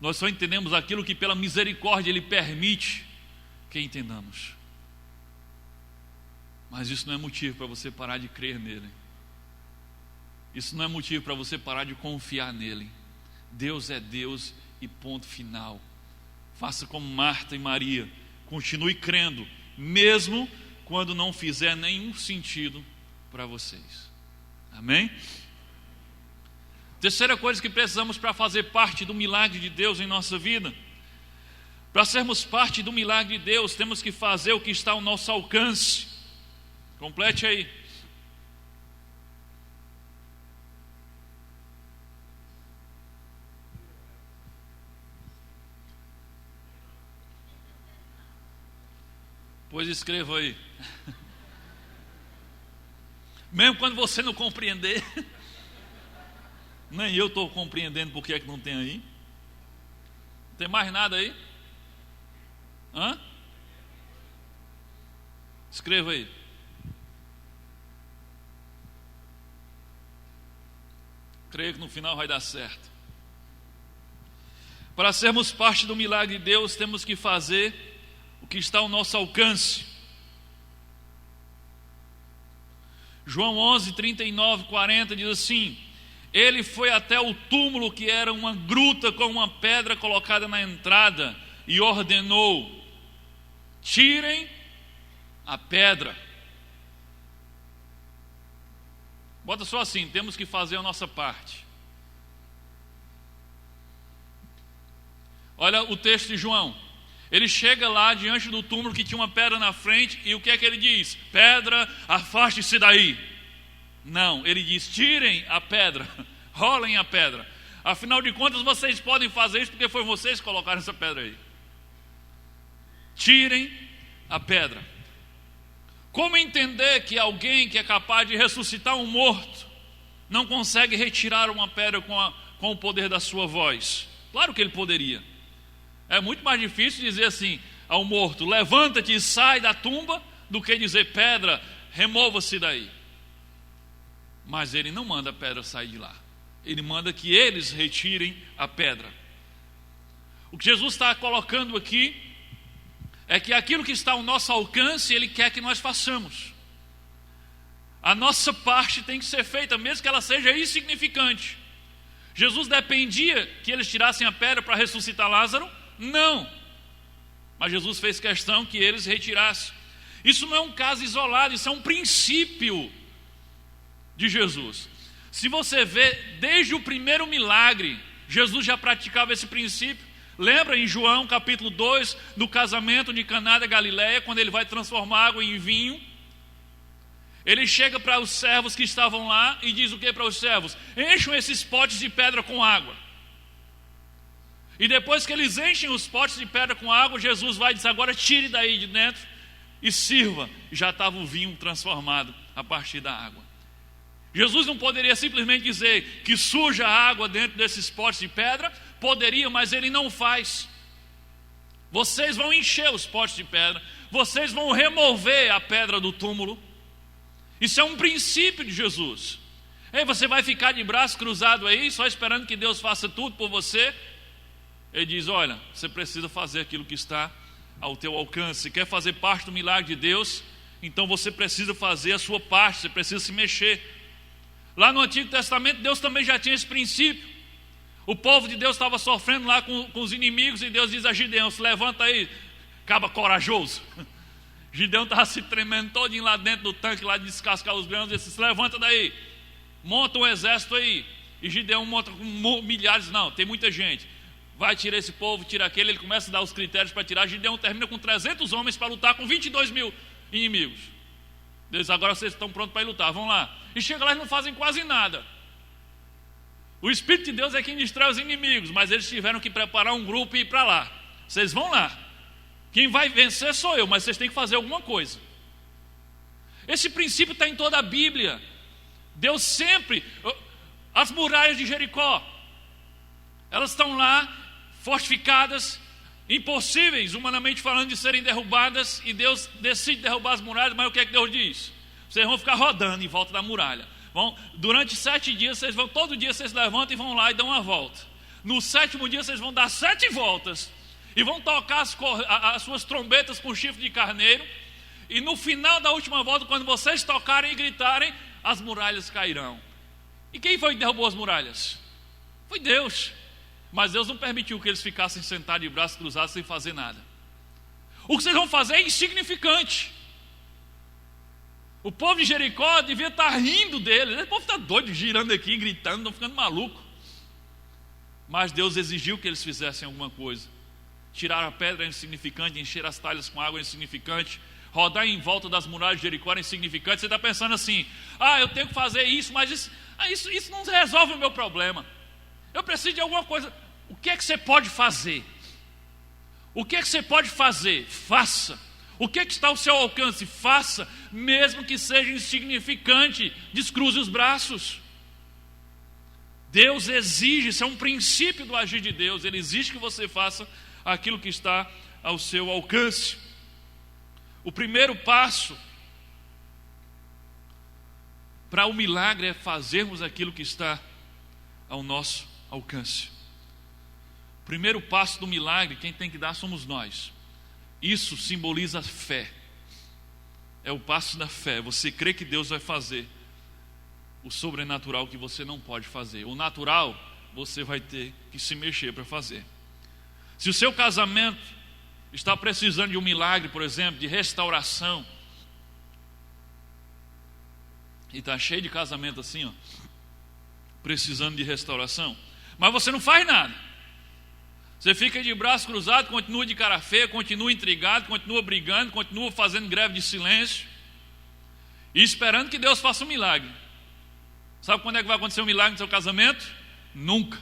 Nós só entendemos aquilo que pela misericórdia Ele permite que entendamos. Mas isso não é motivo para você parar de crer nele. Isso não é motivo para você parar de confiar nele. Deus é Deus e ponto final. Faça como Marta e Maria. Continue crendo, mesmo quando não fizer nenhum sentido para vocês. Amém? Terceira coisa que precisamos para fazer parte do milagre de Deus em nossa vida. Para sermos parte do milagre de Deus, temos que fazer o que está ao nosso alcance. Complete aí. Pois escreva aí. Mesmo quando você não compreender, nem eu estou compreendendo porque é que não tem aí. Não tem mais nada aí? Hã? Escreva aí. Creio que no final vai dar certo. Para sermos parte do milagre de Deus, temos que fazer o que está ao nosso alcance. João 11, 39, 40 diz assim: ele foi até o túmulo, que era uma gruta com uma pedra colocada na entrada, e ordenou: tirem a pedra. Bota só assim: temos que fazer a nossa parte. Olha o texto de João. Ele chega lá diante do túmulo que tinha uma pedra na frente, e o que é que ele diz? Pedra, afaste-se daí. Não, ele diz: tirem a pedra, rolem a pedra. Afinal de contas, vocês podem fazer isso porque foi vocês que colocaram essa pedra aí. Tirem a pedra. Como entender que alguém que é capaz de ressuscitar um morto não consegue retirar uma pedra com o poder da sua voz? Claro que ele poderia. É muito mais difícil dizer assim ao morto: levanta-te e sai da tumba, do que dizer: pedra, remova-se daí. Mas ele não manda a pedra sair de lá. Ele manda que eles retirem a pedra. O que Jesus está colocando aqui é que aquilo que está ao nosso alcance, Ele quer que nós façamos. A nossa parte tem que ser feita, mesmo que ela seja insignificante. Jesus dependia que eles tirassem a pedra para ressuscitar Lázaro? Não. Mas Jesus fez questão que eles retirassem. Isso não é um caso isolado, isso é um princípio de Jesus. Se você vê, desde o primeiro milagre, Jesus já praticava esse princípio. Lembra em João capítulo 2, do casamento de Caná da Galileia, quando ele vai transformar água em vinho? Ele chega para os servos que estavam lá e diz o que para os servos? Encham esses potes de pedra com água. E depois que eles enchem os potes de pedra com água, Jesus vai e diz: agora tire daí de dentro e sirva. Já estava o vinho transformado a partir da água. Jesus não poderia simplesmente dizer que suja a água dentro desses potes de pedra. Poderia, mas ele não faz. Vocês vão encher os potes de pedra, vocês vão remover a pedra do túmulo. Isso é um princípio de Jesus. Ei, você vai ficar de braço cruzado aí, só esperando que Deus faça tudo por você? Ele diz: olha, você precisa fazer aquilo que está ao teu alcance. Se quer fazer parte do milagre de Deus, então você precisa fazer a sua parte, você precisa se mexer. Lá no Antigo Testamento, Deus também já tinha esse princípio. O povo de Deus estava sofrendo lá com os inimigos, e Deus diz a Gideão: se levanta aí, caba corajoso. Gideão estava se tremendo todinho lá dentro do tanque, lá de descascar os grãos, e disse: se levanta daí, monta um exército aí. E Gideão monta com milhares, não, tem muita gente. Vai tirar esse povo, tira aquele. Ele começa a dar os critérios para tirar. Gideão termina com 300 homens para lutar com 22 mil inimigos. Deus diz: agora vocês estão prontos para ir lutar, vão lá. E chega lá e não fazem quase nada. O Espírito de Deus é quem distrai os inimigos, mas eles tiveram que preparar um grupo e ir para lá. Vocês vão lá. Quem vai vencer sou eu, mas vocês têm que fazer alguma coisa. Esse princípio está em toda a Bíblia. Deus sempre... As muralhas de Jericó, elas estão lá, fortificadas, impossíveis, humanamente falando, de serem derrubadas, e Deus decide derrubar as muralhas. Mas o que é que Deus diz? Vocês vão ficar rodando em volta da muralha. Durante 7 dias, todo dia vocês levantam e vão lá e dão uma volta. No 7º dia vocês vão dar 7 voltas e vão tocar as suas trombetas com chifre de carneiro. E no final da última volta, quando vocês tocarem e gritarem, as muralhas cairão. E quem foi que derrubou as muralhas? Foi Deus. Mas Deus não permitiu que eles ficassem sentados de braços cruzados sem fazer nada. O que vocês vão fazer é insignificante. O povo de Jericó devia estar rindo deles. Esse povo está doido, girando aqui, gritando, estão ficando maluco. Mas Deus exigiu que eles fizessem alguma coisa. Tirar a pedra é insignificante, encher as talhas com água é insignificante, rodar em volta das muralhas de Jericó é insignificante. Você está pensando assim: eu tenho que fazer isso, mas isso não resolve o meu problema. Eu preciso de alguma coisa. O que é que você pode fazer? O que é que você pode fazer? Faça. O que está ao seu alcance? Faça, mesmo que seja insignificante. Descruze os braços. Deus exige, isso é um princípio do agir de Deus. Ele exige que você faça aquilo que está ao seu alcance. O primeiro passo para o milagre é fazermos aquilo que está ao nosso alcance. O primeiro passo do milagre, quem tem que dar somos nós. Isso simboliza fé. É o passo da fé. Você crê que Deus vai fazer o sobrenatural que você não pode fazer. O natural, você vai ter que se mexer para fazer. Se o seu casamento está precisando de um milagre, por exemplo, de restauração, e está cheio de casamento assim, precisando de restauração, mas você não faz nada. Você fica de braço cruzado, continua de cara feia, continua intrigado, continua brigando, continua fazendo greve de silêncio e esperando que Deus faça um milagre. Sabe quando é que vai acontecer um milagre no seu casamento? Nunca.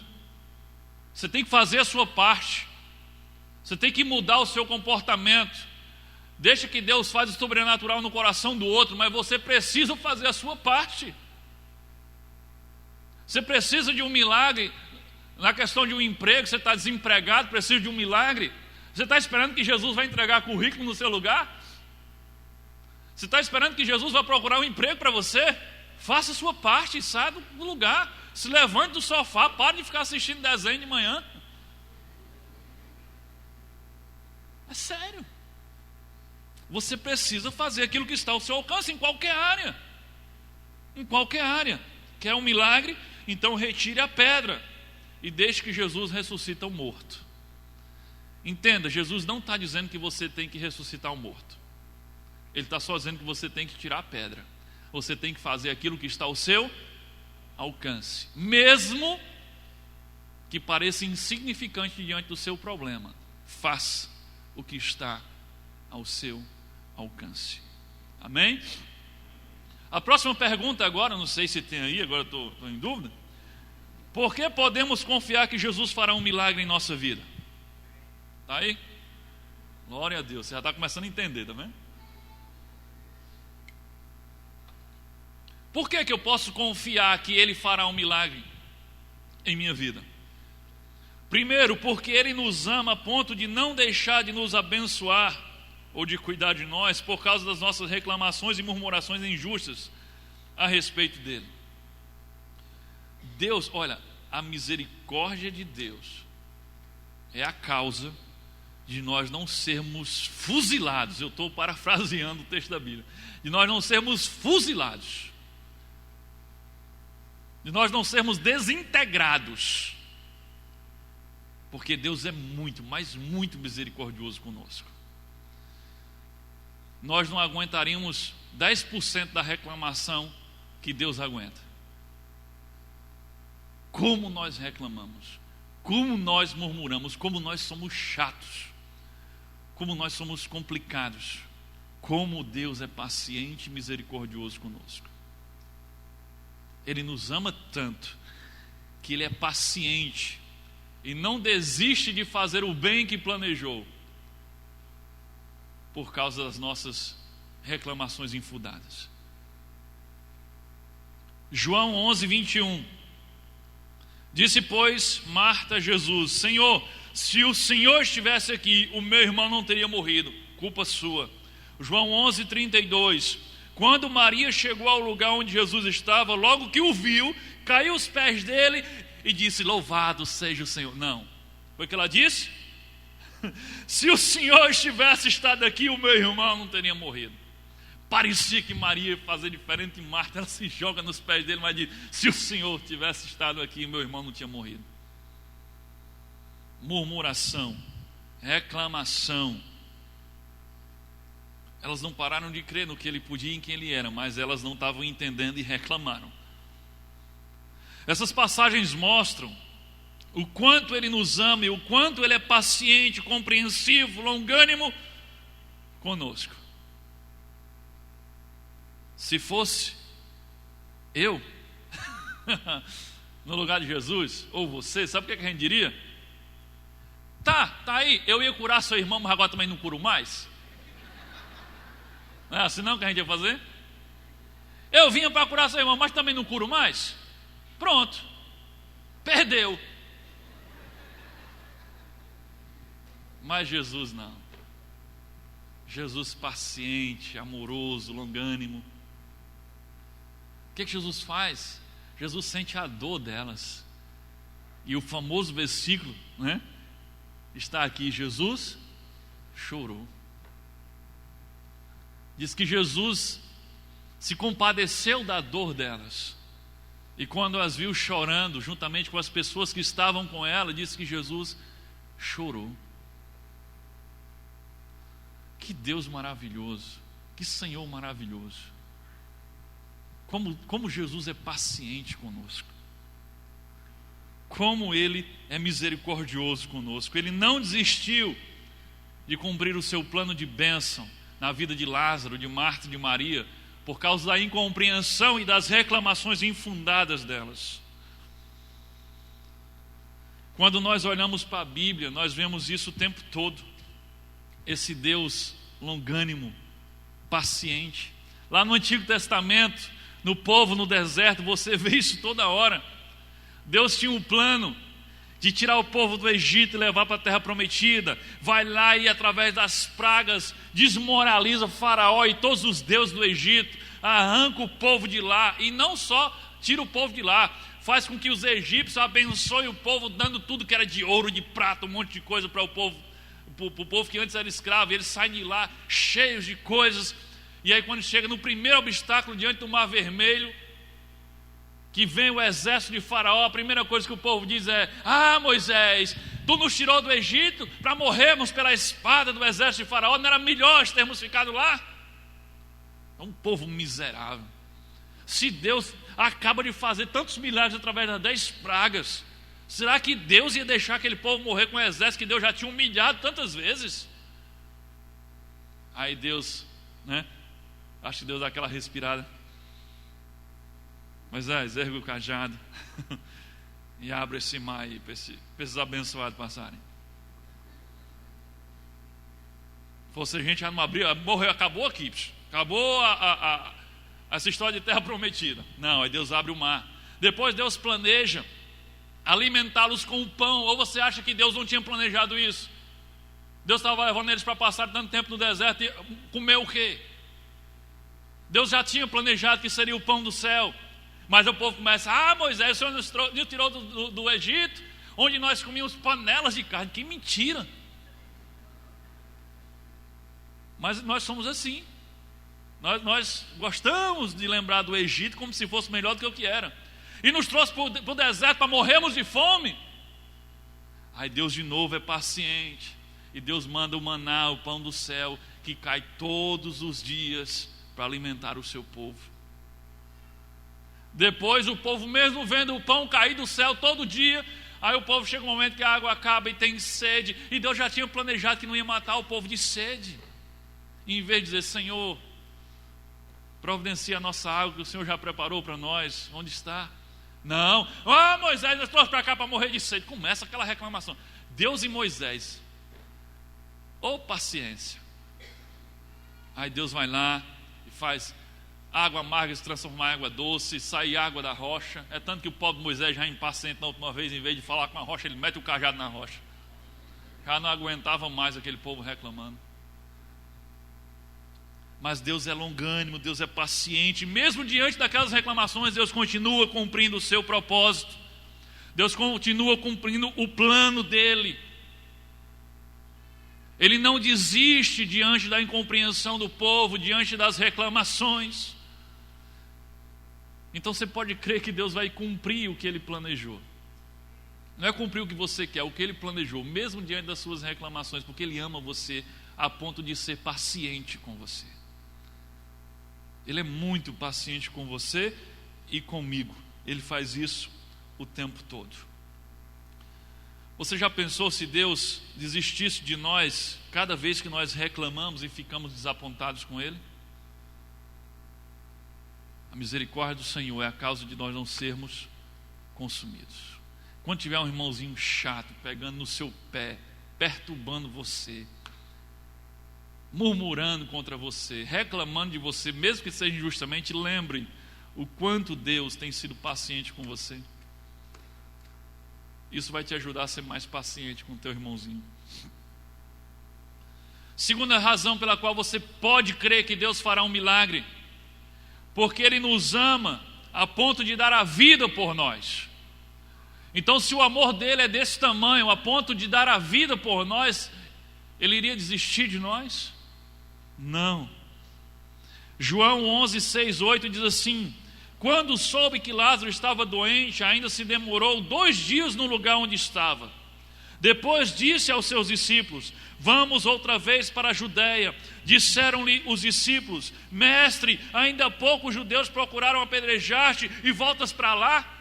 Você tem que fazer a sua parte. Você tem que mudar o seu comportamento. Deixa que Deus faz o sobrenatural no coração do outro, mas você precisa fazer a sua parte. Você precisa de um milagre na questão de um emprego. Você está desempregado, precisa de um milagre. Você está esperando que Jesus vai entregar currículo no seu lugar? Você está esperando que Jesus vai procurar um emprego para você? Faça a sua parte e saia do lugar. Se levante do sofá, pare de ficar assistindo desenho de manhã. É sério. Você precisa fazer aquilo que está ao seu alcance em qualquer área. Em qualquer área. Quer um milagre? Então retire a pedra e deixe que Jesus ressuscita o morto. Entenda, Jesus não está dizendo que você tem que ressuscitar o morto. Ele está só dizendo que você tem que tirar a pedra. Você tem que fazer aquilo que está ao seu alcance, mesmo que pareça insignificante diante do seu problema. Faça o que está ao seu alcance. Amém? A próxima pergunta agora, não sei se tem aí, agora estou em dúvida. Por que podemos confiar que Jesus fará um milagre em nossa vida? Está aí? Glória a Deus, você já está começando a entender, tá vendo? Por que eu posso confiar que Ele fará um milagre em minha vida? Primeiro, porque Ele nos ama a ponto de não deixar de nos abençoar ou de cuidar de nós por causa das nossas reclamações e murmurações injustas a respeito dEle. Deus, olha, a misericórdia de Deus é a causa de nós não sermos fuzilados. Eu estou parafraseando o texto da Bíblia. De nós não sermos fuzilados. De nós não sermos desintegrados. Porque Deus é muito, mas muito misericordioso conosco. Nós não aguentaríamos 10% da reclamação que Deus aguenta. Como nós reclamamos, como nós murmuramos, como nós somos chatos, como nós somos complicados, como Deus é paciente e misericordioso conosco. Ele nos ama tanto que Ele é paciente e não desiste de fazer o bem que planejou por causa das nossas reclamações infundadas. João 11:21. Disse, pois, Marta a Jesus: Senhor, se o Senhor estivesse aqui, o meu irmão não teria morrido. Culpa sua. João 11:32. Quando Maria chegou ao lugar onde Jesus estava, logo que o viu, caiu aos pés dele e disse: louvado seja o Senhor. Não. Foi o que ela disse? Se o Senhor estivesse estado aqui, o meu irmão não teria morrido. Parecia que Maria ia fazer diferente de Marta. Ela se joga nos pés dele, mas diz: se o Senhor tivesse estado aqui, meu irmão não tinha morrido. Murmuração, reclamação. Elas não pararam de crer no que ele podia e em quem ele era, mas elas não estavam entendendo e reclamaram. Essas passagens mostram o quanto ele nos ama e o quanto ele é paciente, compreensivo, longânimo conosco. Se fosse eu no lugar de Jesus, ou você, sabe o que a gente diria? Tá aí, eu ia curar seu irmão, mas agora também não curo mais. Não é assim não que a gente ia fazer? Eu vinha para curar seu irmão, mas também não curo mais. Pronto, perdeu. Mas Jesus não. Jesus paciente, amoroso, longânimo. O que Jesus faz? Jesus sente a dor delas. E o famoso versículo, né, está aqui: Jesus chorou. Diz que Jesus se compadeceu da dor delas. E quando as viu chorando, juntamente com as pessoas que estavam com ela, diz que Jesus chorou. Que Deus maravilhoso, que Senhor maravilhoso. Como Jesus é paciente conosco. Como Ele é misericordioso conosco. Ele não desistiu de cumprir o seu plano de bênção na vida de Lázaro, de Marta e de Maria, por causa da incompreensão e das reclamações infundadas delas. Quando nós olhamos para a Bíblia, nós vemos isso o tempo todo. Esse Deus longânimo, paciente. Lá no Antigo Testamento, no povo no deserto, você vê isso toda hora. Deus tinha um plano de tirar o povo do Egito e levar para a terra prometida. Vai lá e através das pragas desmoraliza Faraó e todos os deuses do Egito, arranca o povo de lá, e não só tira o povo de lá, faz com que os egípcios abençoem o povo, dando tudo que era de ouro, de prata, um monte de coisa para o povo que antes era escravo. E eles saem de lá cheios de coisas. E aí quando chega no primeiro obstáculo diante do Mar Vermelho, que vem o exército de Faraó, a primeira coisa que o povo diz é: ah, Moisés, tu nos tirou do Egito para morrermos pela espada do exército de Faraó, não era melhor termos ficado lá? É um povo miserável. Se Deus acaba de fazer tantos milagres através das 10 pragas, será que Deus ia deixar aquele povo morrer com um exército que Deus já tinha humilhado tantas vezes? Aí Deus, acho que Deus dá aquela respirada. Moisés, ergue o cajado e abre esse mar aí para esses abençoados passarem. Se a gente já não abrir, morreu, acabou aqui, acabou essa história de terra prometida. Não, aí Deus abre o mar. Depois Deus planeja alimentá-los com o pão. Ou você acha que Deus não tinha planejado isso? Deus estava levando eles para passar tanto tempo no deserto e comer o quê? Deus já tinha planejado que seria o pão do céu. Mas o povo começa: ah, Moisés, o Senhor nos tirou do Egito, onde nós comíamos panelas de carne. Que mentira! Mas nós somos assim. Nós gostamos de lembrar do Egito como se fosse melhor do que o que era. E nos trouxe para o deserto para morrermos de fome. Aí Deus de novo é paciente. E Deus manda o maná, o pão do céu, que cai todos os dias para alimentar o seu povo. Depois o povo, mesmo vendo o pão cair do céu todo dia, aí o povo chega um momento que a água acaba e tem sede. E Deus já tinha planejado que não ia matar o povo de sede. E em vez de dizer: Senhor, providencia a nossa água que o Senhor já preparou para nós, onde está? Não, Moisés, nós trouxemos para cá para morrer de sede. Começa aquela reclamação. Deus e Moisés, paciência. Aí Deus vai lá e faz água amarga se transformar em água doce, sai água da rocha. É tanto que o pobre Moisés, já impaciente na última vez, em vez de falar com a rocha, ele mete o cajado na rocha. Já não aguentava mais aquele povo reclamando. Mas Deus é longânimo, Deus é paciente. Mesmo diante daquelas reclamações, Deus continua cumprindo o seu propósito. Deus continua cumprindo o plano dele. Ele não desiste diante da incompreensão do povo, diante das reclamações. Então você pode crer que Deus vai cumprir o que ele planejou. Não é cumprir o que você quer, o que ele planejou, mesmo diante das suas reclamações, porque ele ama você a ponto de ser paciente com você. Ele é muito paciente com você e comigo. Ele faz isso o tempo todo. Você já pensou se Deus desistisse de nós cada vez que nós reclamamos e ficamos desapontados com Ele? A misericórdia do Senhor é a causa de nós não sermos consumidos. Quando tiver um irmãozinho chato pegando no seu pé, perturbando você, murmurando contra você, reclamando de você, mesmo que seja injustamente, lembre o quanto Deus tem sido paciente com você. Isso vai te ajudar a ser mais paciente com o teu irmãozinho. Segunda razão pela qual você pode crer que Deus fará um milagre: porque Ele nos ama a ponto de dar a vida por nós. Então, se o amor dele é desse tamanho, a ponto de dar a vida por nós, Ele iria desistir de nós? Não. João 11, 6, 8 diz assim: quando soube que Lázaro estava doente, ainda se demorou 2 dias no lugar onde estava. Depois disse aos seus discípulos: vamos outra vez para a Judeia. Disseram-lhe os discípulos: mestre, ainda há pouco os judeus procuraram apedrejar-te e voltas para lá?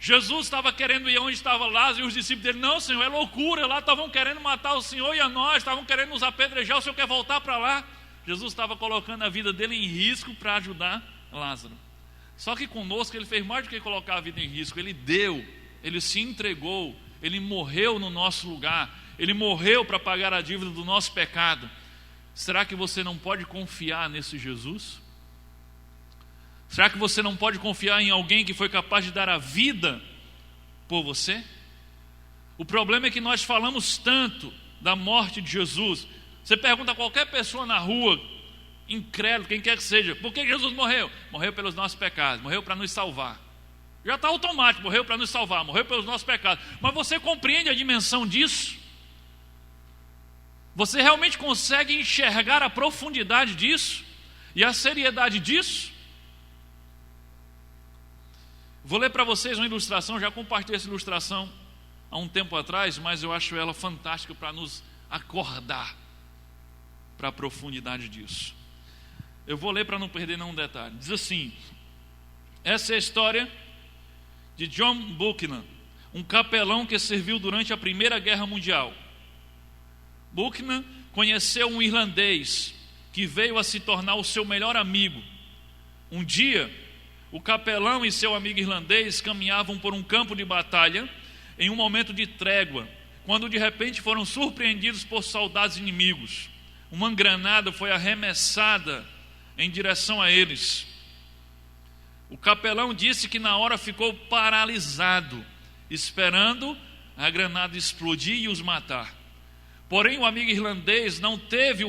Jesus estava querendo ir onde estava Lázaro, e os discípulos dele: não, Senhor, é loucura, lá estavam querendo matar o Senhor e a nós, estavam querendo nos apedrejar, o Senhor quer voltar para lá? Jesus estava colocando a vida dele em risco para ajudar Lázaro. Só que conosco ele fez mais do que colocar a vida em risco, ele deu Ele se entregou, Ele morreu no nosso lugar, Ele morreu para pagar a dívida do nosso pecado. Será que você não pode confiar nesse Jesus? Será que você não pode confiar em alguém que foi capaz de dar a vida por você? O problema é que nós falamos tanto da morte de Jesus. Você pergunta a qualquer pessoa na rua, incrédulo, quem quer que seja, por que Jesus morreu? Morreu pelos nossos pecados, morreu para nos salvar. Já está automático, morreu para nos salvar, morreu pelos nossos pecados. Mas você compreende a dimensão disso? Você realmente consegue enxergar a profundidade disso e a seriedade disso? Vou ler para vocês uma ilustração, já compartilhei essa ilustração há um tempo atrás, mas eu acho ela fantástica para nos acordar para a profundidade disso. Eu vou ler para não perder nenhum detalhe. Diz assim: essa é a história de John Buchanan, um capelão que serviu durante a Primeira Guerra Mundial. Buchanan conheceu um irlandês que veio a se tornar o seu melhor amigo. Um dia, o capelão e seu amigo irlandês caminhavam por um campo de batalha em um momento de trégua, quando de repente foram surpreendidos por soldados inimigos. Uma granada foi arremessada em direção a eles. O capelão disse que na hora ficou paralisado, esperando a granada explodir e os matar. Porém, o amigo irlandês não teve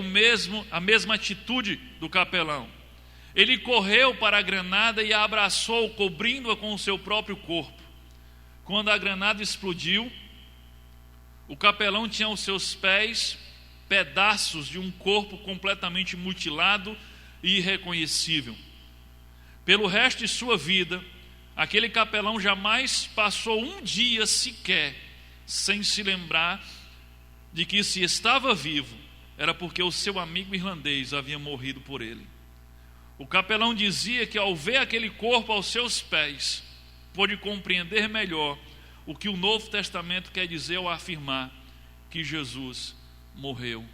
a mesma atitude do capelão. Ele correu para a granada e a abraçou, cobrindo-a com o seu próprio corpo. Quando a granada explodiu, o capelão tinha aos seus pés pedaços de um corpo completamente mutilado e irreconhecível. Pelo resto de sua vida, aquele capelão jamais passou um dia sequer sem se lembrar de que, se estava vivo, era porque o seu amigo irlandês havia morrido por ele. O capelão dizia que, ao ver aquele corpo aos seus pés, pôde compreender melhor o que o Novo Testamento quer dizer ao afirmar que Jesus morreu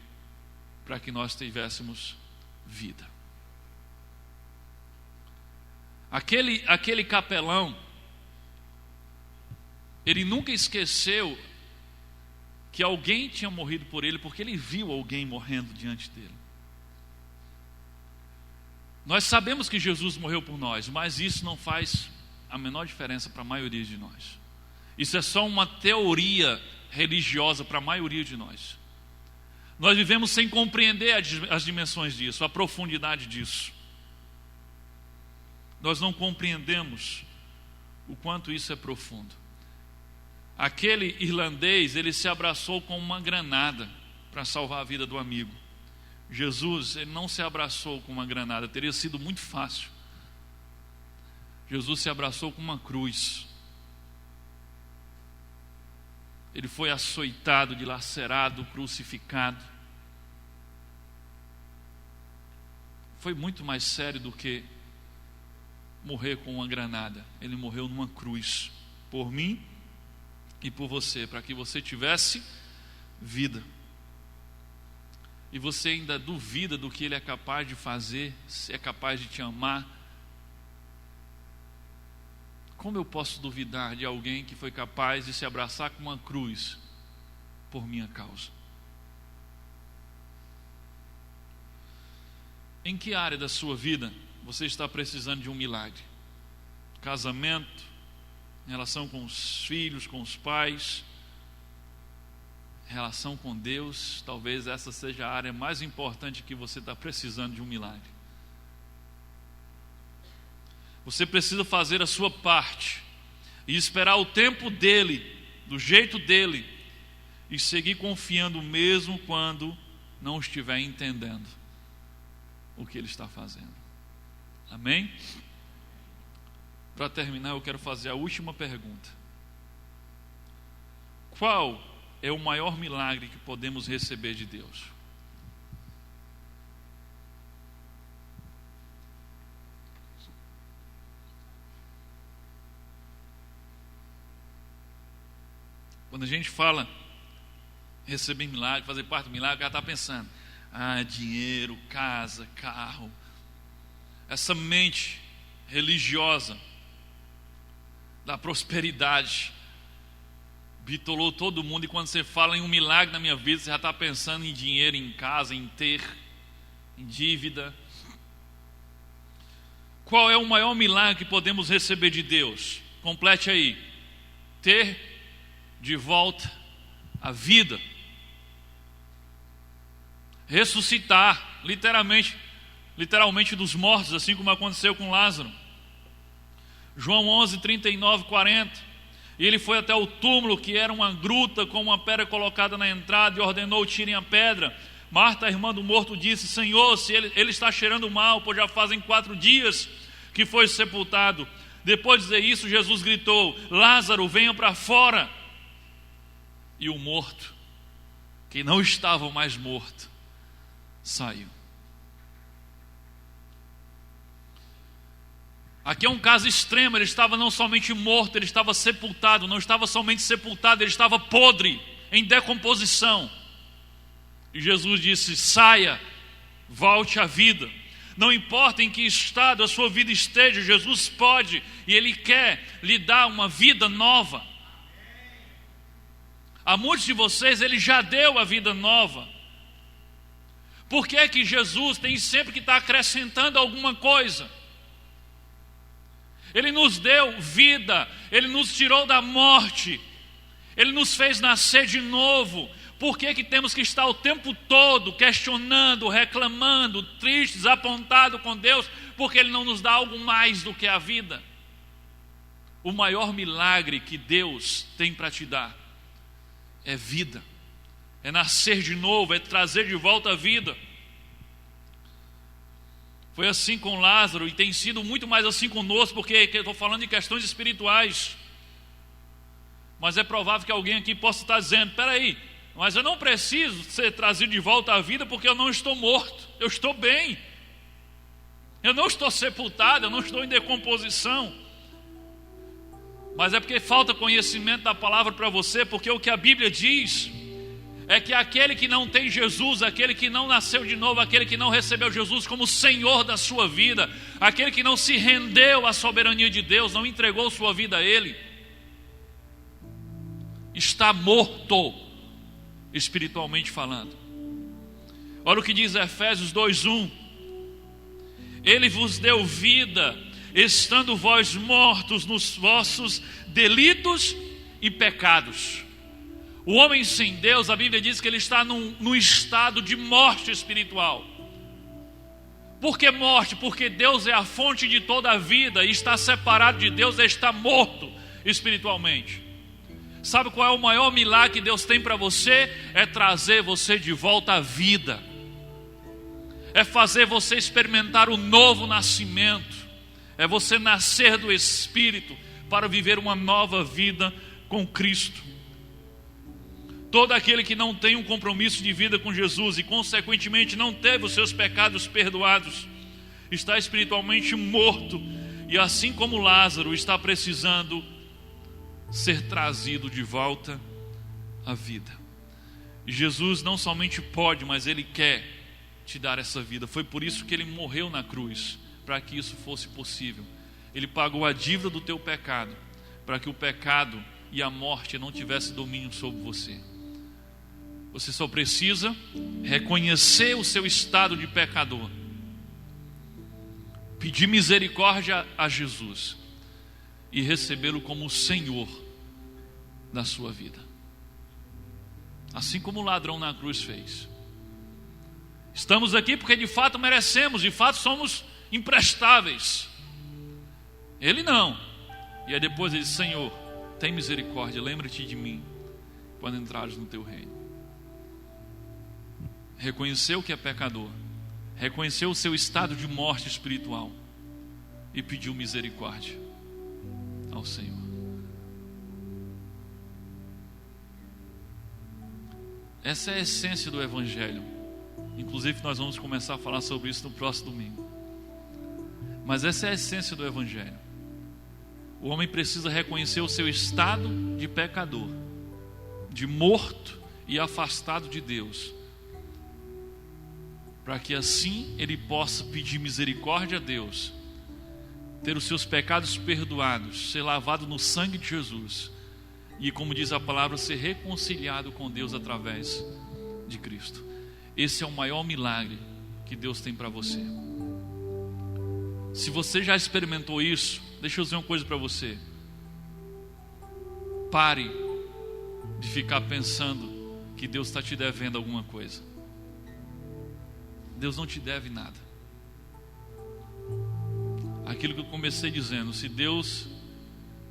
para que nós tivéssemos vida. Aquele capelão, ele nunca esqueceu que alguém tinha morrido por ele, porque ele viu alguém morrendo diante dele. Nós sabemos que Jesus morreu por nós, mas isso não faz a menor diferença para a maioria de nós. Isso é só uma teoria religiosa para a maioria de nós. Nós vivemos sem compreender as dimensões disso, a profundidade disso. Nós não compreendemos o quanto isso é profundo. Aquele irlandês, ele se abraçou com uma granada para salvar a vida do amigo. Jesus, ele não se abraçou com uma granada, teria sido muito fácil. Jesus se abraçou com uma cruz. Ele foi açoitado, dilacerado, crucificado. Foi muito mais sério do que morrer com uma granada. Ele morreu numa cruz por mim e por você, para que você tivesse vida. E você ainda duvida do que Ele é capaz de fazer, se é capaz de te amar. Como eu posso duvidar de alguém que foi capaz de se abraçar com uma cruz por minha causa? Em que área da sua vida você está precisando de um milagre? Casamento, em relação com os filhos, com os pais, relação com Deus. Talvez essa seja a área mais importante que você está precisando de um milagre. Você precisa fazer a sua parte e esperar o tempo dele, do jeito dele, e seguir confiando mesmo quando não estiver entendendo o que ele está fazendo. Amém? Para terminar, eu quero fazer a última pergunta. Qual é o maior milagre que podemos receber de Deus? Quando a gente fala receber milagre, fazer parte do milagre, ela está pensando: dinheiro, casa, carro. Essa mente religiosa da prosperidade, bitolou todo mundo, e quando você fala em um milagre na minha vida, você já está pensando em dinheiro, em casa, em ter, em dívida. Qual é o maior milagre que podemos receber de Deus? Complete aí. Ter de volta a vida. Ressuscitar, literalmente dos mortos, assim como aconteceu com Lázaro. João 11, 39, 40. E ele foi até o túmulo, que era uma gruta com uma pedra colocada na entrada, e ordenou: tirem a pedra. Marta, a irmã do morto, disse: Senhor, se ele está cheirando mal, pois já fazem 4 dias que foi sepultado. Depois de dizer isso, Jesus gritou: Lázaro, venha para fora. E o morto, que não estava mais morto, saiu. Aqui é um caso extremo. Ele estava não somente morto, ele estava sepultado. Não estava somente sepultado, ele estava podre, em decomposição. E Jesus disse: saia, volte à vida. Não importa em que estado a sua vida esteja, Jesus pode e Ele quer lhe dar uma vida nova. A muitos de vocês Ele já deu a vida nova. Por que é que Jesus tem sempre que estar acrescentando alguma coisa? Ele nos deu vida, Ele nos tirou da morte, Ele nos fez nascer de novo. Por que que temos que estar o tempo todo questionando, reclamando, tristes, apontados com Deus? Porque Ele não nos dá algo mais do que a vida. O maior milagre que Deus tem para te dar é vida, é nascer de novo, é trazer de volta a vida. Foi assim com Lázaro e tem sido muito mais assim conosco, porque eu estou falando de questões espirituais. Mas é provável que alguém aqui possa estar dizendo: espera aí, mas eu não preciso ser trazido de volta à vida, porque eu não estou morto, eu estou bem, eu não estou sepultado, eu não estou em decomposição. Mas é porque falta conhecimento da palavra para você, porque o que a Bíblia diz é que aquele que não tem Jesus, aquele que não nasceu de novo, aquele que não recebeu Jesus como Senhor da sua vida, aquele que não se rendeu à soberania de Deus, não entregou sua vida a Ele, está morto, espiritualmente falando. Olha o que diz Efésios 2:1. Ele vos deu vida, estando vós mortos nos vossos delitos e pecados. O homem sem Deus, a Bíblia diz que ele está num estado de morte espiritual. Por que morte? Porque Deus é a fonte de toda a vida, e está separado de Deus, está morto espiritualmente. Sabe qual é o maior milagre que Deus tem para você? É trazer você de volta à vida, é fazer você experimentar o novo nascimento, é você nascer do Espírito para viver uma nova vida com Cristo. Todo aquele que não tem um compromisso de vida com Jesus e consequentemente não teve os seus pecados perdoados, está espiritualmente morto, e assim como Lázaro está precisando ser trazido de volta à vida. E Jesus não somente pode, mas Ele quer te dar essa vida. Foi por isso que Ele morreu na cruz, para que isso fosse possível. Ele pagou a dívida do teu pecado, para que o pecado e a morte não tivessem domínio sobre você. Você só precisa reconhecer o seu estado de pecador, pedir misericórdia a Jesus e recebê-lo como o Senhor da sua vida, assim como o ladrão na cruz fez. Estamos aqui porque de fato merecemos, de fato somos imprestáveis. Ele não. E aí depois ele diz: Senhor, tem misericórdia, lembra-te de mim quando entrares no teu reino. Reconheceu que é pecador, reconheceu o seu estado de morte espiritual e pediu misericórdia ao Senhor. Essa é a essência do Evangelho. Inclusive nós vamos começar a falar sobre isso no próximo domingo. Mas essa é a essência do Evangelho. O homem precisa reconhecer o seu estado de pecador, de morto e afastado de Deus, para que assim ele possa pedir misericórdia a Deus, ter os seus pecados perdoados, ser lavado no sangue de Jesus e, como diz a palavra, ser reconciliado com Deus através de Cristo. Esse é o maior milagre que Deus tem para você. Se você já experimentou isso, deixa eu dizer uma coisa para você. Pare de ficar pensando que Deus está te devendo alguma coisa. Deus não te deve nada. Aquilo que eu comecei dizendo, se Deus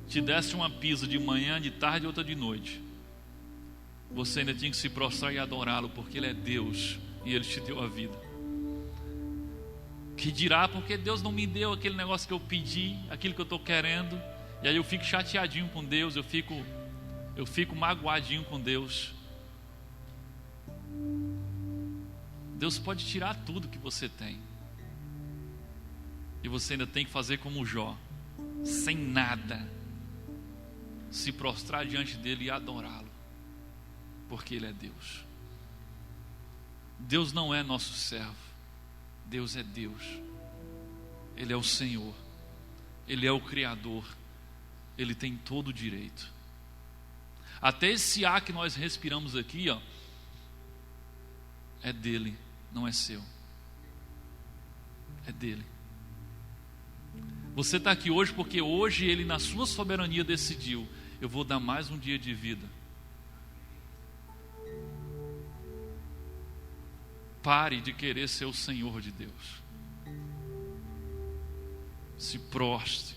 te desse uma pizza de manhã, de tarde e outra de noite, você ainda tinha que se prostrar e adorá-lo, porque Ele é Deus e Ele te deu a vida. Que dirá, porque Deus não me deu aquele negócio que eu pedi, aquilo que eu estou querendo, e aí eu fico chateadinho com Deus, eu fico magoadinho com Deus. Deus pode tirar tudo que você tem, e você ainda tem que fazer como Jó, sem nada, se prostrar diante dele e adorá-lo, porque Ele é Deus. Deus não é nosso servo, Deus é Deus. Ele é o Senhor, Ele é o Criador, Ele tem todo o direito. Até esse ar que nós respiramos aqui, ó, é dele, não é seu. É dele. Você está aqui hoje porque hoje Ele, na sua soberania, decidiu: eu vou dar mais um dia de vida. Pare de querer ser o Senhor de Deus. Se prostre,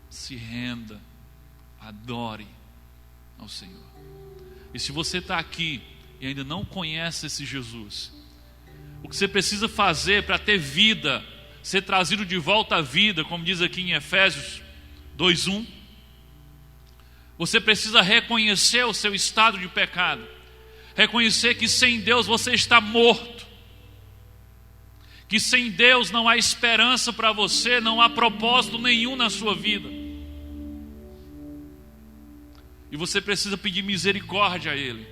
se renda, adore ao Senhor. E se você está aqui e ainda não conhece esse Jesus, o que você precisa fazer para ter vida, ser trazido de volta à vida, como diz aqui em Efésios 2:1, você precisa reconhecer o seu estado de pecado, reconhecer que sem Deus você está morto, que sem Deus não há esperança para você, não há propósito nenhum na sua vida. E você precisa pedir misericórdia a Ele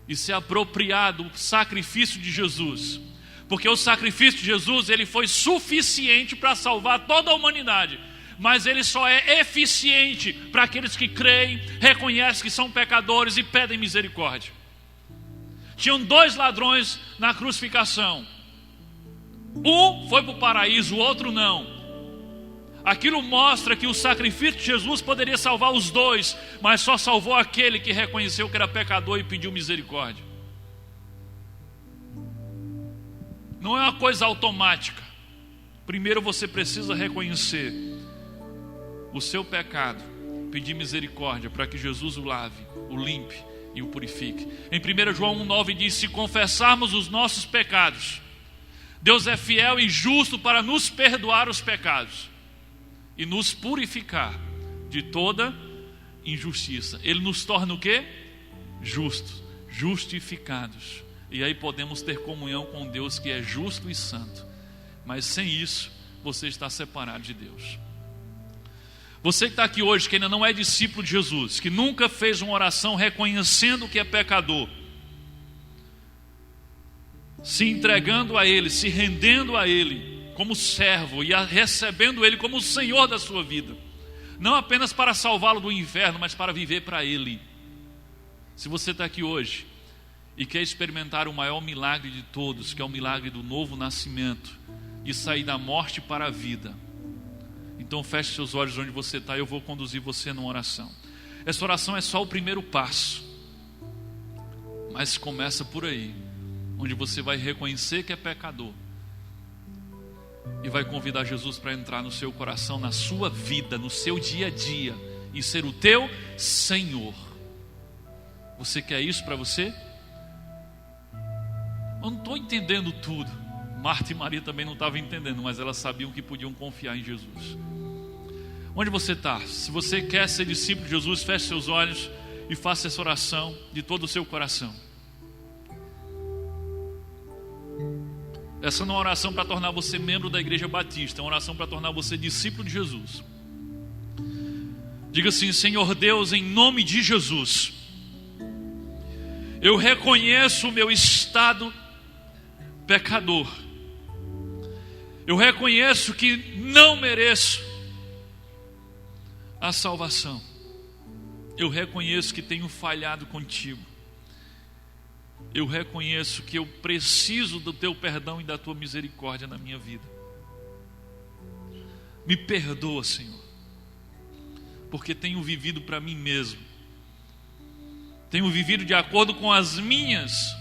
e se apropriar do sacrifício de Jesus, porque o sacrifício de Jesus, ele foi suficiente para salvar toda a humanidade, mas ele só é eficiente para aqueles que creem, reconhecem que são pecadores e pedem misericórdia. Tinham 2 ladrões na crucificação. Um foi para o paraíso, o outro não. Aquilo mostra que o sacrifício de Jesus poderia salvar os 2, mas só salvou aquele que reconheceu que era pecador e pediu misericórdia. Não é uma coisa automática. Primeiro você precisa reconhecer o seu pecado, pedir misericórdia para que Jesus o lave, o limpe e o purifique. Em 1 João 1,9 diz: se confessarmos os nossos pecados, Deus é fiel e justo para nos perdoar os pecados e nos purificar de toda injustiça. Ele nos torna o quê? Justos, justificados. E aí podemos ter comunhão com Deus, que é justo e santo. Mas sem isso, você está separado de Deus. Você que está aqui hoje, que ainda não é discípulo de Jesus, que nunca fez uma oração reconhecendo que é pecador, se entregando a Ele, se rendendo a Ele como servo e recebendo Ele como o Senhor da sua vida, não apenas para salvá-lo do inferno, mas para viver para Ele. Se você está aqui hoje e quer experimentar o maior milagre de todos, que é o milagre do novo nascimento, de sair da morte para a vida, então feche seus olhos onde você está e eu vou conduzir você numa oração. Essa oração é só o primeiro passo, mas começa por aí, onde você vai reconhecer que é pecador e vai convidar Jesus para entrar no seu coração, na sua vida, no seu dia a dia e ser o teu Senhor. Você quer isso para você? Eu não estou entendendo tudo. Marta e Maria também não estavam entendendo, mas elas sabiam que podiam confiar em Jesus. Onde você está? Se você quer ser discípulo de Jesus, feche seus olhos e faça essa oração de todo o seu coração. Essa não é uma oração para tornar você membro da Igreja Batista, é uma oração para tornar você discípulo de Jesus. Diga assim: Senhor Deus, em nome de Jesus, eu reconheço o meu estado pecador. Eu reconheço que não mereço a salvação. Eu reconheço que tenho falhado contigo. Eu reconheço que eu preciso do teu perdão e da tua misericórdia na minha vida. Me perdoa, Senhor, porque tenho vivido para mim mesmo. Tenho vivido de acordo com as minhas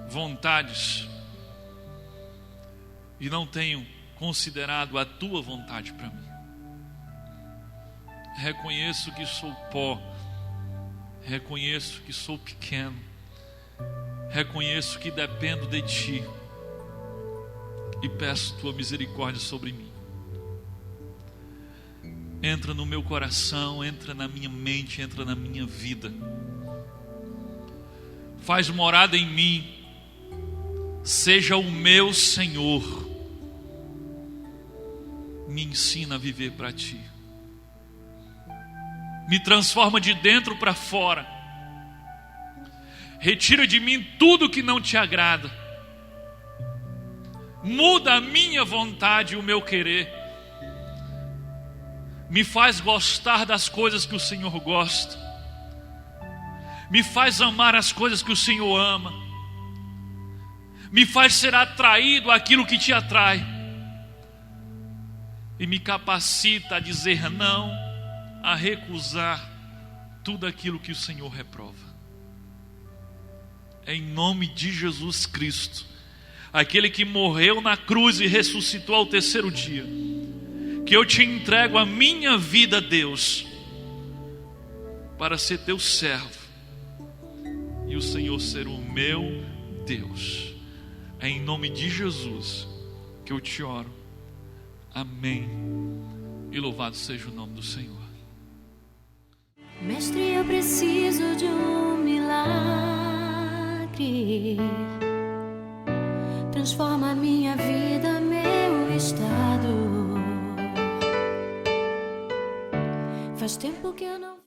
vontades e não tenho considerado a tua vontade para mim. Reconheço que sou pó, reconheço que sou pequeno, reconheço que dependo de ti e peço tua misericórdia sobre mim. Entra no meu coração, entra na minha mente, entra na minha vida. Faz morada em mim, seja o meu Senhor. Me ensina a viver para ti. Me transforma de dentro para fora. Retira de mim tudo que não te agrada. Muda a minha vontade e o meu querer. Me faz gostar das coisas que o Senhor gosta. Me faz amar as coisas que o Senhor ama. Me faz ser atraído àquilo que te atrai. E me capacita a dizer não, a recusar tudo aquilo que o Senhor reprova. É em nome de Jesus Cristo, aquele que morreu na cruz e ressuscitou ao terceiro dia, que eu te entrego a minha vida, Deus, para ser teu servo e o Senhor ser o meu Deus. É em nome de Jesus que eu te oro. Amém. E louvado seja o nome do Senhor. Mestre, eu preciso de um milagre. Transforma minha vida, meu estado. Faz tempo que eu não